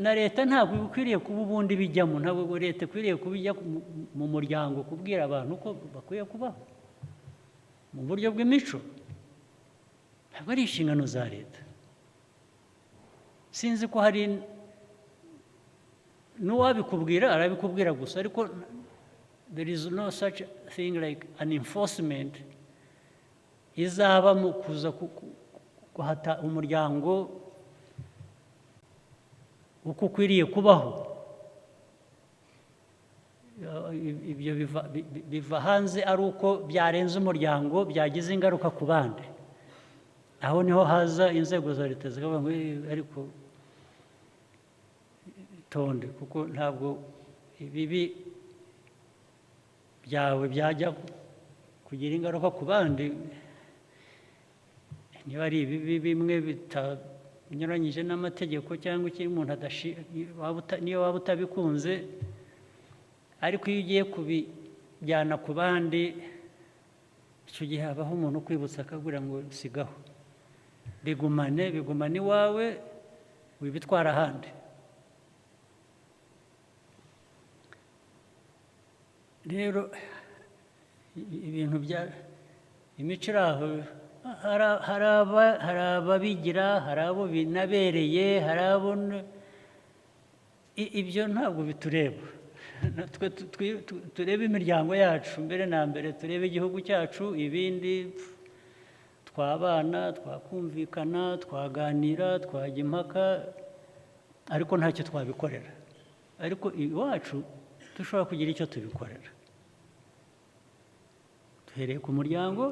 na leta ntabwo ikwiriye kuba ubundi bijyamo ntabwo leta ikwiriye kubijya mu muryango kubwira abantu ko bakwiye kubaho mu buryo bw'imico ntabwo ari inshingano za leta sinzi ko hari n'uwabikubwira arabikubwira gusa ariko there is no such thing like an enforcement izaba mu kuza guhata umuryango uko ukwiriye kubaho ibyo biva hanze ari uko byarenze umuryango byagize ingaruka ku bandi aho niho haza inzego za leta zikavuga ngo ariko tonde kuko ntabwo ibibi byawe byajya kugira ingaruka ku bandi niba ari ibibi bimwe bitanyuranyije n'amategeko cyangwa ikindi umuntu niyo waba utabikunze ariko iyo ugiye kubijyana ku bandi icyo gihe habaho umuntu ukwibutsa akabwira ngo sigaho bigumane iwawe wibitwara ahandi rero ibintu bya imico iri aho hari ababigira hari abo binabereye hari abo ibyo ntabwo bitureba turebe imiryango yacu mbere na mbere turebe igihugu cyacu ibindi twabana twakumvikana twaganira twajya impaka ariko ntacyo twabikorera ariko iwacu dushobora kugira icyo tubikorera duhereye ku muryango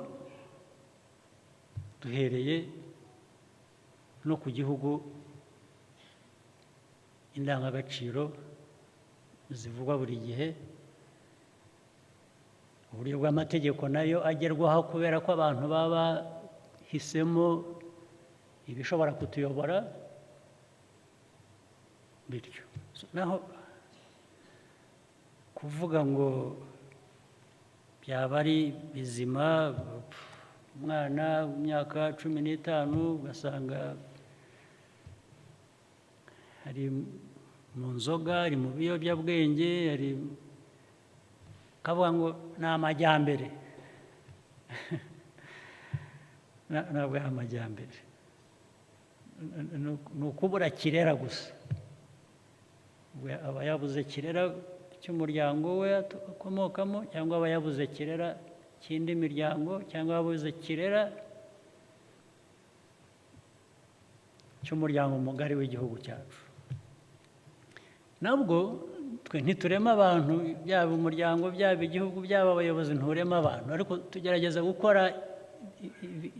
duhereye no ku gihugu indangagaciro zivugwa buri gihe uburyo bw'amategeko nayo agerwaho kubera ko abantu baba bahisemo ibishobora kutuyobora bityo naho kuvuga ngo byaba ari bizima umwana w'imyaka 15 ugasanga ari mu nzoga ari mu biyobyabwenge ari kavuga ngo ni amajyambere ntabwo ari amajyambere ni ukubura kirera gusa aba yabuze kirera cy'umuryango we akomokamo cyangwa aba yabuze kirera cy'indi miryango cyangwa yabuze kirera cy'umuryango mugari w'igihugu cyacu nabwo twe ntiturema abantu byaba umuryango byaba igihugu byaba abayobozi nturema abantu ariko tugerageza gukora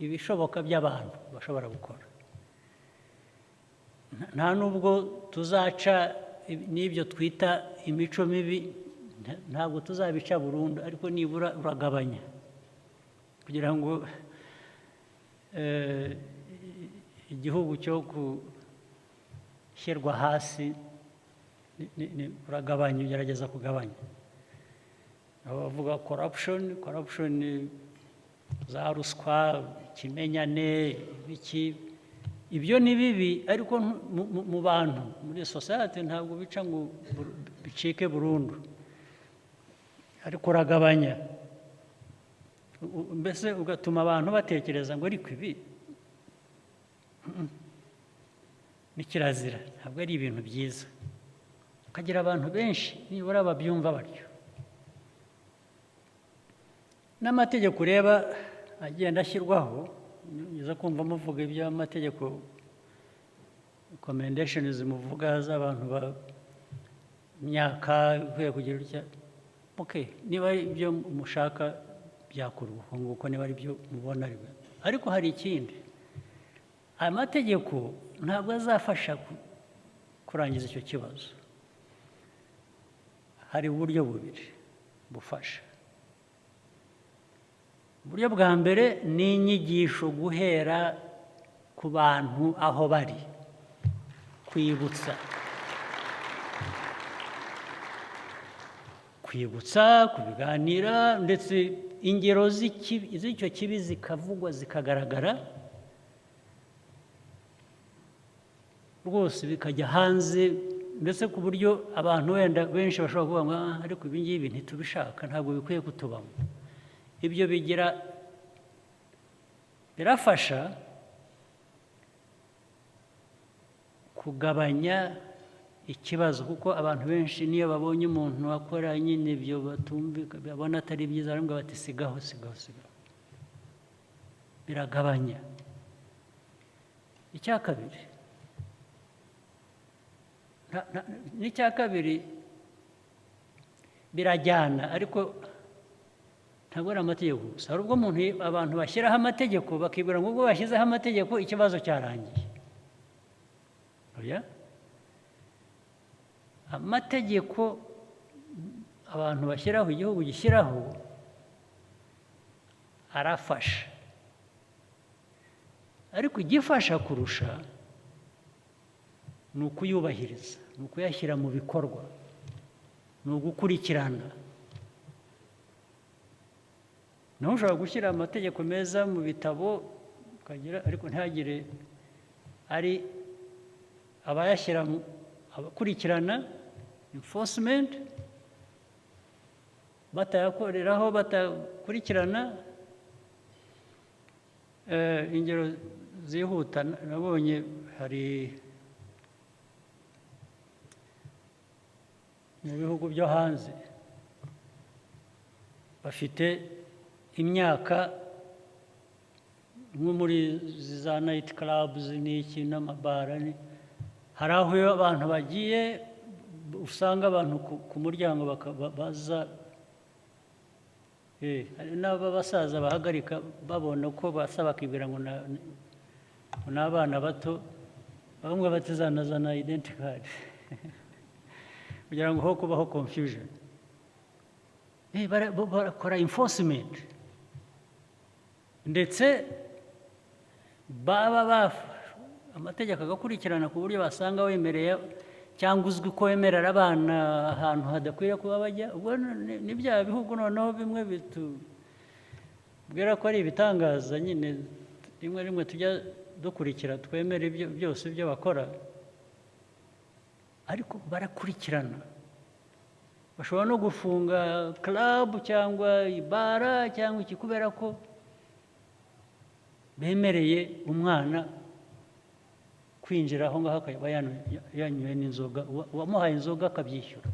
ibishoboka by'abantu bashobora gukora nta nubwo tuzaca n'ibyo twita imico mibi ntabwo tuzabica burundu ariko nibura uragabanya kugira ngo igihugu cyo gushyirwa hasi uragabanya ugerageza kugabanya abavuga corruption za ruswa ikimenyane ibiki ibyo ni bibi ariko mu bantu muri society ntabwo bica ngo bicike burundu ariko uragabanya mbese ugatuma abantu batekereza ngo ariko ibi ni kirazira ntabwo ari ibintu byiza ukagira abantu benshi nibura babyumva batyo n'amategeko ureba agenda ashyirwaho niza kumva muvuga iby'amategeko recommendations muvuga z'abantu imyaka ikwiye kugira utya niba ibyo mushaka byakorwa nguko niba ari byo mubona ariko hari ikindi amategeko ntabwo azafasha kurangiza icyo kibazo hari uburyo bubiri bufasha uburyo bwa mbere ni inyigisho guhera ku bantu aho bari kwibutsa kubiganira ndetse ingero z'icyo kibi zikavugwa zikagaragara rwose bikajya hanze ndetse ku buryo abantu wenda benshi bashobora kuvuga ngo ariko ibi ngibi ntitubishaka ntabwo bikwiye kutubamo. Ibyo birafasha kugabanya ikibazo, kuko abantu benshi niyo babonye umuntu akora nyine ibyo batumvika babona atari byiza baravuga bati sigaho. Biragabanya. Icya kabiri birajyana, ariko ntabwo ari amategeko gusa. Hari ubwo abantu bashyiraho amategeko bakibwira ngo ubwo bashyizeho amategeko ikibazo cyarangiye. Amategeko abantu bashyiraho, igihugu gishyiraho, arafasha, ariko igifasha kurusha ni ukuyubahiriza, ni ukuyashyira mu bikorwa, ni ugukurikirana. Naho ushobora gushyira amategeko meza mu bitabo ariko ntihagire ari abayashyira abakurikirana, enforcement, batayakoreraho, batakurikirana. Ingero zihuta nabonye, hari mu bihugu byo hanze bafite imyaka nko muri za night clubs n'iki n'amabara, hari aho iyo abantu bagiye usanga abantu ku muryango baza, hari n'abasaza bahagarika babona ko basa bakibwira ngo ni abana bato, bamwe batizanazana identity card kugira ngo ho kubaho confusion. Barakora enforcement, ndetse amategeko agakurikirana ku buryo basanga wemereye cyangwa uzwi ko wemerera abana ahantu hadakwiriye kuba bajya. Ubwo ni bya bihugu noneho bimwe bitubwira ko ari ibitangaza nyine, rimwe tujya dukurikira twemera ibyo byose ibyo bakora, ariko barakurikirana. Bashobora no gufunga club cyangwa ibara cyangwa iki kubera ko bemereye umwana kwinjira aho ngaho akaba yanyoye n'inzoga, uwamuhaye inzoga akabyishyura.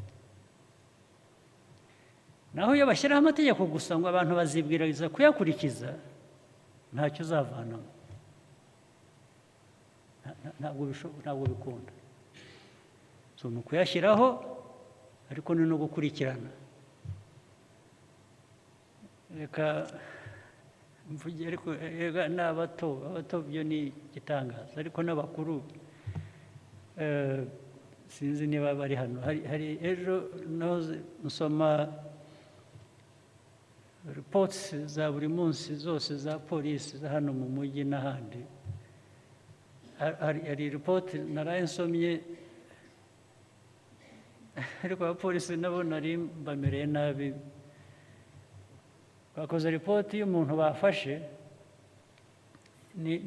Naho iyo bashyiraho amategeko gusa ngo abantu bazibwiriza kuyakurikiza, ntacyo uzavanamo, ntabwo bikunda. Ni ukuyashyiraho, ariko ni no gukurikirana. Reka mvuge, ariko n'abato byo ni igitangaza, ariko n'abakuru sinzi niba bari hano. Hari ejo nsoma reports za buri munsi zose za polisi za hano mu mujyi n'ahandi. Hari report naraye nsomye, ariko abapolisi nabo nari bamereye nabi. Bakoze ripoti y'umuntu bafashe, ni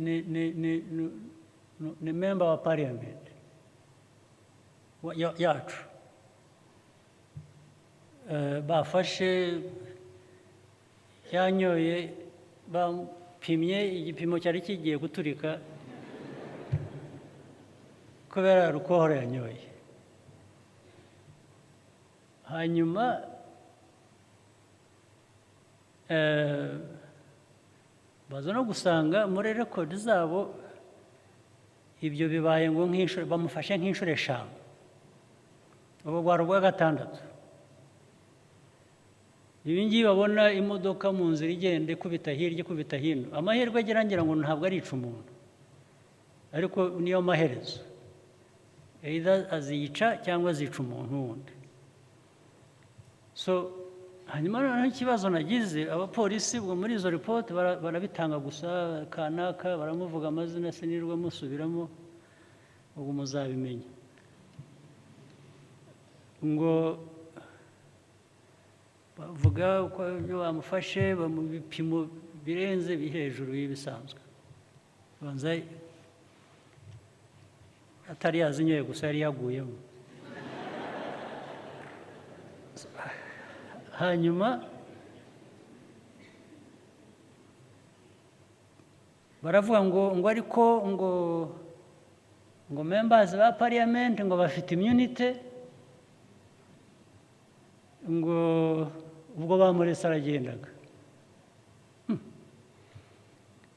member wa parliament yacu, bafashe yanyoye, bapimye igipimo cyari kigiye guturika kubera alcohol yanyoye. Hanyuma baza no gusanga muri rekodi zabo ibyo bibaye ngo bamufashe nk'inshuro 5, ubu bwari ubwa 6. Ibi ngibi babona imodoka mu nzira igenda ikubita hirya ikubita hino, amahirwe agira ngira ngo ntabwo arica umuntu, ariko niyo maherezo, either azica cyangwa azica umuntu wundi. Hanyuma noneho ikibazo nagize, abapolisi ubwo muri izo report barabitanga gusa, kanaka baramuvuga amazina sinirwa musubiramo, ubwo muzabimenya ngo bavuga ko ibyo bamufashe mu bipimo birenze biri hejuru y'ibisanzwe. atari yazinyoye gusa yari yaguyemo. Hanyuma baravuga ngo ariko ngo members ba parliament ngo bafite immunity, ngo ubwo bamuretse aragendaga.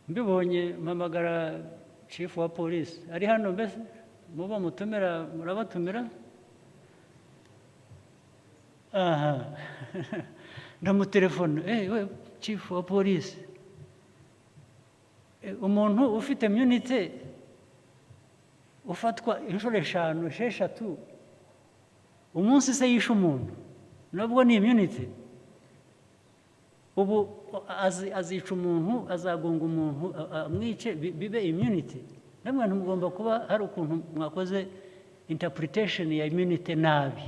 Mbibonye mpamagara chief wa police, ari hano mbese muba mutumira, murabatumira? Aha. Ndamutelefone, we chief wa police, umuntu ufite immunity ufatwa inshuro 5 6 umunsi se yishe umuntu, nabwo ni immunity? Ubu azica umuntu, azagonga umuntu, amwice, bibe immunity? Namwe mugomba kuba hari ukuntu mwakoze interpretation ya immunity nabi.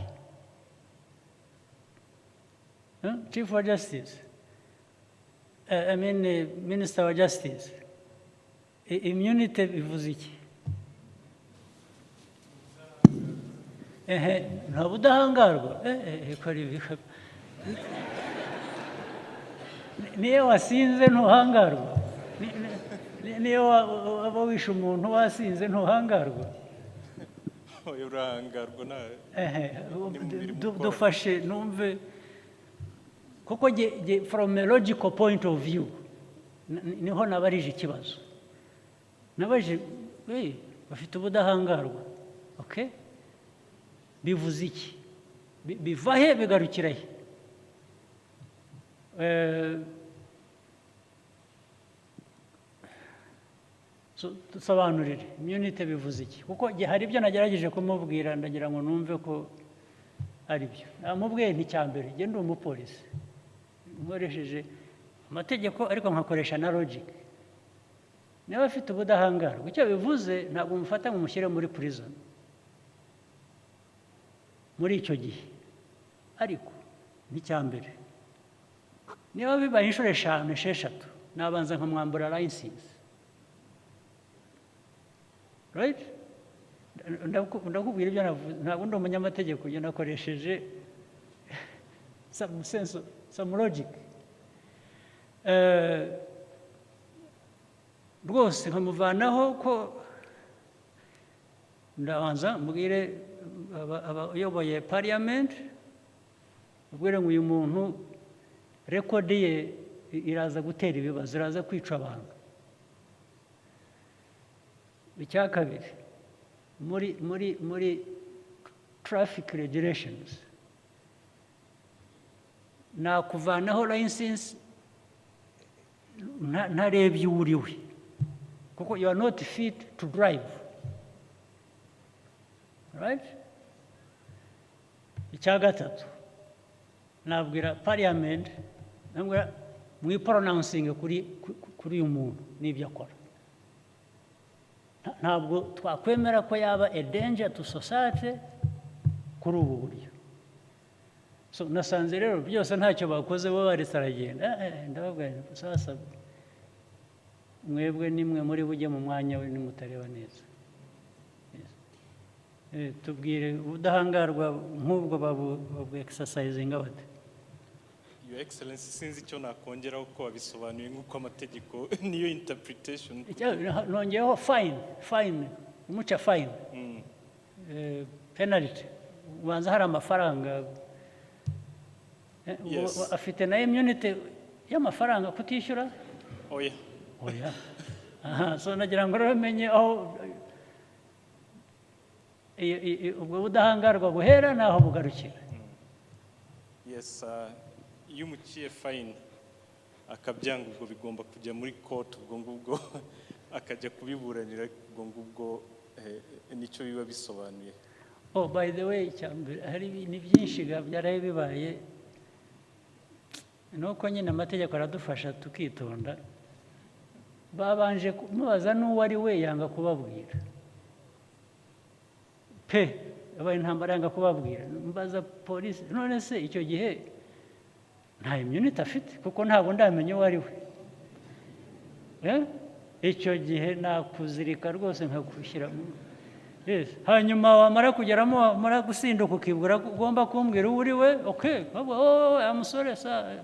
Chief of Justice, Minister of Justice, immunity bivuze iki? Nta budahangarwa? Niyo wasinze ntuhangarwa? Niyo waba wishe umuntu wasinze ntuhangarwa? Urahangarwa nawe. Dufashe numve, kuko from a logical point of view niho nabarije ikibazo. Nabaje bafite ubudahangarwa, okay? Bivuze iki? Biva he bigarukira he? Dusobanurire immunity bivuze iki, kuko hari ibyo nagerageje kumubwira, ndagira ngo numve ko ari byo. Namubwiye nti cyambere genda umupolisi, nkoresheje amategeko ariko nkakoresha na logic. Niba afite ubudahangarwa, icyo bivuze ntabwo mufata ngo mushyire muri prison muri icyo gihe. Ariko ni cyambere, niba bibaye inshuro 5 6 nabanza nkamwambura license, right? Ndakubwira ibyo navuze, ntabwo ndi umunyamategeko, ibyo nakoresheje some sense, some logic. Rwose nkamuvanaho ko ndabanza mbwire abayoboye parliament, mbwire ngo uyu muntu record ye iraza gutera ibibazo, iraza kwica abantu. Icya kabiri, muri traffic regulations nakuvanaho license ntarebye uwo uriwe, kuko you are not fit to drive, right? Icya gatatu, nabwira parliament, nabwira mwipronouncing kuri uyu muntu n'ibyo akora. Ntabwo twakwemera ko yaba a danger to society kuri ubu buryo. So nasanze rero byose ntacyo bakoze, bo baretse aragenda. Ndababwira sasa mwebwe nimwe muri bujye mu mwanya we nimutareba neza. Tubwire ubudahangarwa nk'ubwo babu exercising bate? Your Excellency, sinzi icyo nakongeraho ko wabisobanuye nk'uko amategeko niyo interpretation. Nongeyeho fine, umuca fine, penalty, ubanza hari amafaranga. Yes. Afite na immunity y'amafaranga kutishyura? Oya. Aha, so nagira ngo ramenye aho ubwo budahangarwa buhera naho bugarukira. Yes, iyo umuciye fine akabyanga, ubwo bigomba kujya muri court, ubwo ngubwo akajya kubiburanira, ubwo ngubwo nicyo biba bisobanuye. Oh, by the way, hari ni byinshi byaraye bibaye, nuko nyine amategeko aradufasha tukitonda. Babanje kumubaza n'uwo ari we, yanga kubabwira pe, abaye intambara yanga kubabwira. Mbaza polisi, none se icyo gihe nta immunity afite? Kuko ntabwo ndamenya uwo ari we. Icyo gihe nakuzirika rwose nkagushyira Yes. Hanyuma wamara kugeramo wamara gusinduka ukibwira ko ugomba kumbwira uwo uri we, okay, oh, amusore sa.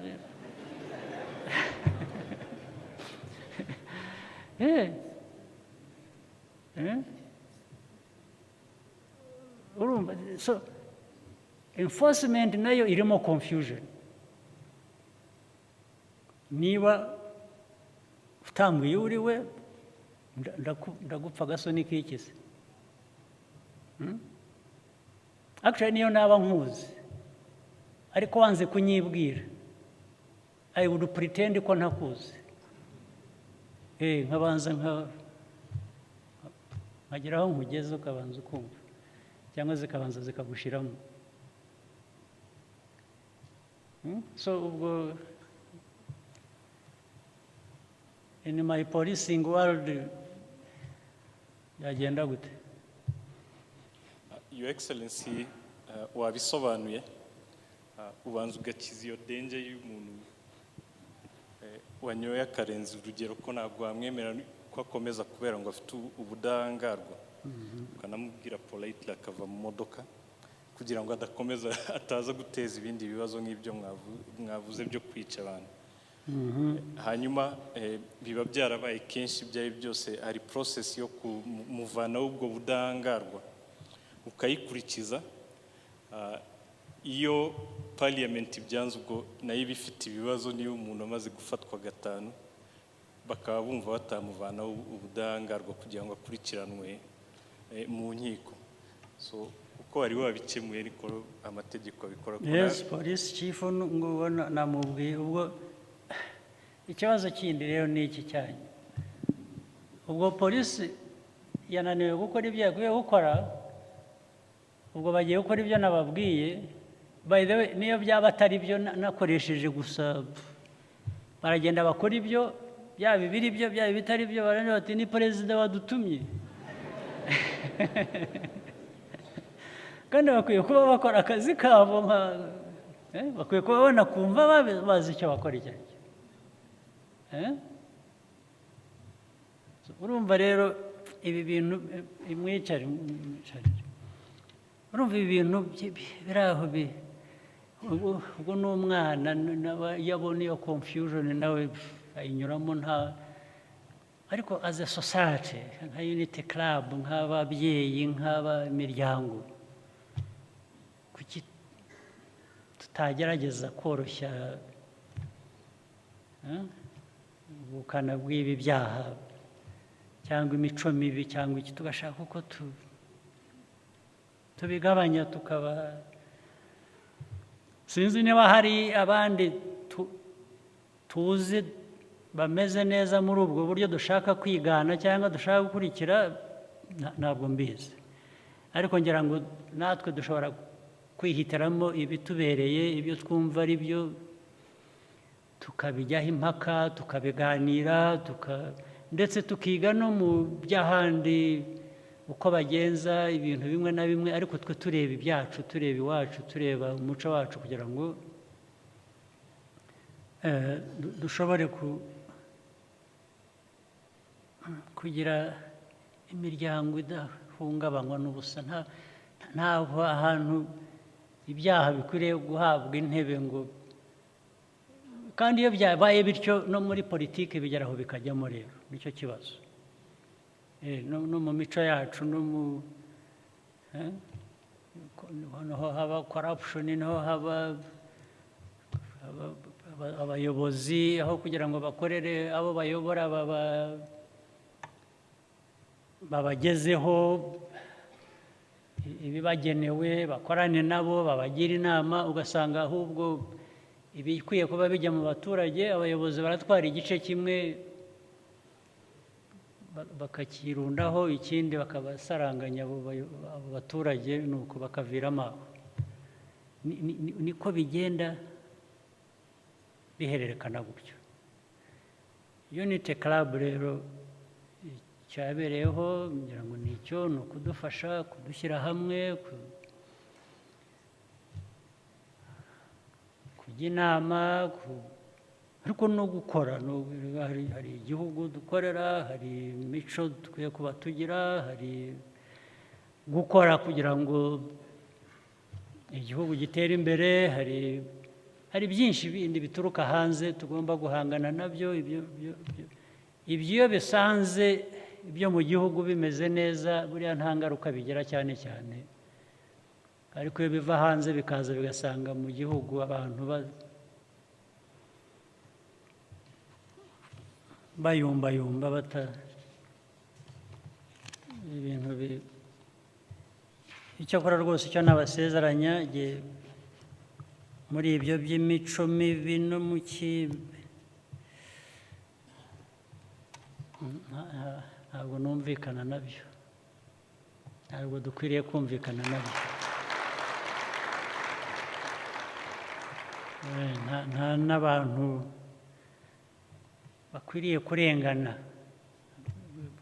Urumva, so enforcement nayo irimo confusion. Niba utambwiye uri we, ndagupfa gasoni k'iki se? Actually niyo naba nkuzi ariko wanze kunyibwira, I would pretend ko ntakuzi, nkabanza nkagera aho nkugeze ukabanza ukumva cyangwa zikabanza zikagushiramo. So ubwo in my policing world yagenda gute? Your Excellency, wabisobanuye, ubanza ugakiza iyo danger y'umuntu wanyoye akarenza urugero ko ntabwo wamwemera ko akomeza kubera ngo afite ubudahangarwa, ukanamubwira politely akava mu modoka kugira ngo adakomeza ataza guteza ibindi bibazo nk'ibyo mwavuze byo kwica abantu. Hanyuma biba byarabaye kenshi byari byose, hari process yo kumuvanaho ubwo budahangarwa ukayikurikiza. Iyo parliament byanze ubwo nayo bifite ibibazo, niyo umuntu amaze gufatwa gatanu bakaba bumva batamuvanaho ubudahangarwa kugira ngo akurikiranwe mu nkiko. So uko wari wabikemuye niko amategeko abikora. Yes, police chief ngo namubwiye ubwo ikibazo kindi rero ni iki cyanyu. Ubwo polisi yananiwe gukora ibyo yaguye gukora, ubwo bagiye gukora ibyo nababwiye. By the way, niyo byaba atari byo nakoresheje gusa, baragenda bakora ibyo, byaba biri byo byaba bitari byo, barane bati ni perezida wadutumye. Kandi bakwiye kuba bakora akazi kabo, bakwiye kuba banakumva bazi icyo bakora icyo ari cyo. Urumva rero ibi bintu imwicare, urumva ibi bintu biri aho ubwo n'umwana yabona iyo confusion nawe ayinyuramo nta, ariko as a society nka Unity Club, nk'ababyeyi, nk'abamiryango, kuki tutagerageza koroshya ubukana bw'ibi byaha cyangwa imico mibi cyangwa iki, tugashaka uko tubigabanya, tukaba sinzi niba hari abandi tuzi bameze neza muri ubwo buryo dushaka kwigana cyangwa dushaka gukurikira, ntabwo mbizi. Ariko ngira ngo natwe dushobora kwihitiramo ibitubereye, ibyo twumva ari byo, tukabijyaho impaka, tukabiganira, ndetse tukiga no mu by'ahandi uko bagenza ibintu bimwe na bimwe, ariko twe tureba ibyacu, tureba iwacu, tureba umuco wacu, kugira ngo dushobore kugira imiryango idahungabanywa n'ubusa. Ntabwo ahantu ibyaha bikwiriye guhabwa intebe ngo, kandi iyo byabaye bityo no muri politiki bigeraho bikajyamo. Rero nicyo kibazo, no mu mico yacu, no mu niho haba corruption, niho haba abayobozi, aho kugira ngo bakorere abo bayobora babagezeho ibibagenewe, bakorane nabo, babagira inama, ugasanga ahubwo ibikwiye kuba bijya mu baturage, abayobozi baratwara igice kimwe bakakirundaho, ikindi bakabasaranganya abo baturage, nuko bakaviramo aho. Niko bigenda bihererekana gutyo. Unity Club rero cyabereyeho, ngira ngo nicyo, ni ukudufasha, kudushyira hamwe, kujya inama, ariko no gukora. Hari igihugu dukorera, hari imico dukwiye kuba tugira, hari gukora kugira ngo igihugu gitere imbere. Hari byinshi bindi bituruka hanze tugomba guhangana nabyo. Ibyo iyo bisanze ibyo mu gihugu bimeze neza, buriya nta ngaruka bigira cyane cyane. Ariko iyo biva hanze bikaza bigasanga mu gihugu abantu bayumbayumba ibintu icyakora rwose icyo nabasezeranya muri ibyo by'imico mibi no mu ntabwo numvikana nabyo, ntabwo dukwiriye kumvikana nabyo. Nta n'abantu bakwiriye kurengana,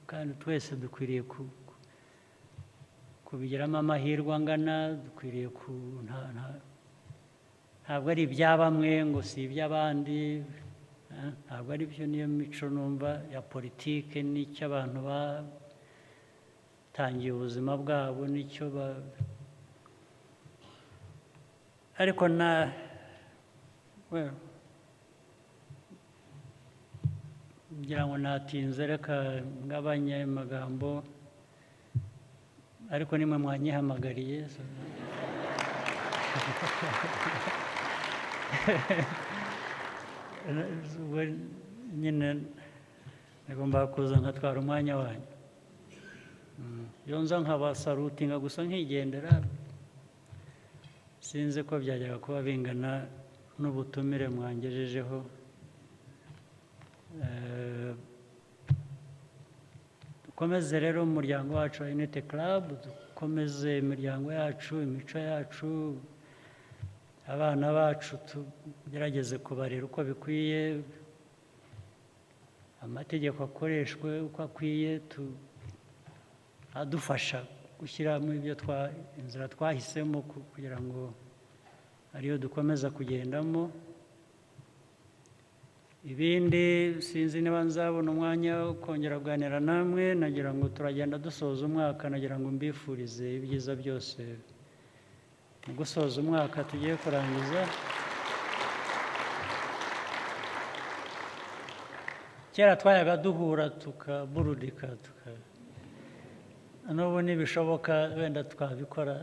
kandi twese dukwiriye kubigiramo amahirwe angana. Dukwiriye ntabwo ari ibya bamwe ngo si iby'abandi, ntabwo ari byo. Niyo mico numva ya politike, n'icyo abantu batangiye ubuzima bwabo, n'icyo ariko ngira ngo natinze, reka ngabanye amagambo, ariko nimwe mwanyihamagariye. Nyine nagomba kuza nkatwara umwanya wanyu. Iyo nza nkabasarutinga gusa nkigendera, sinzi ko byajyaga kuba bingana n'ubutumire mwangejejeho. Dukomeze rero umuryango wacu wa Unity Club, dukomeze imiryango yacu, imico yacu, abana bacu tugerageze kubarera uko bikwiye, amategeko akoreshwe uko akwiye, adufasha gushyiramo inzira twahisemo kugira ngo ariyo dukomeza kugendamo. Ibindi sinzi niba nzabona umwanya wo kongera kuganira namwe. Nagira ngo turagenda dusoza umwaka, nagira ngo mbifurize ibyiza byose mu gusoza umwaka tugiye kurangiza. Kera twayaga duhura tukaburudika, n'ubu nibishoboka wenda twabikora.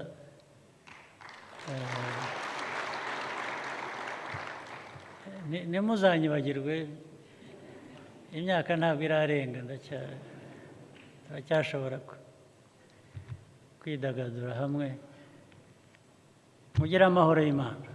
Ntimuzanyibagirwe, imyaka ntabwo irarenga, turacyashobora kwidagadura hamwe. Mugire amahoro y'Imana.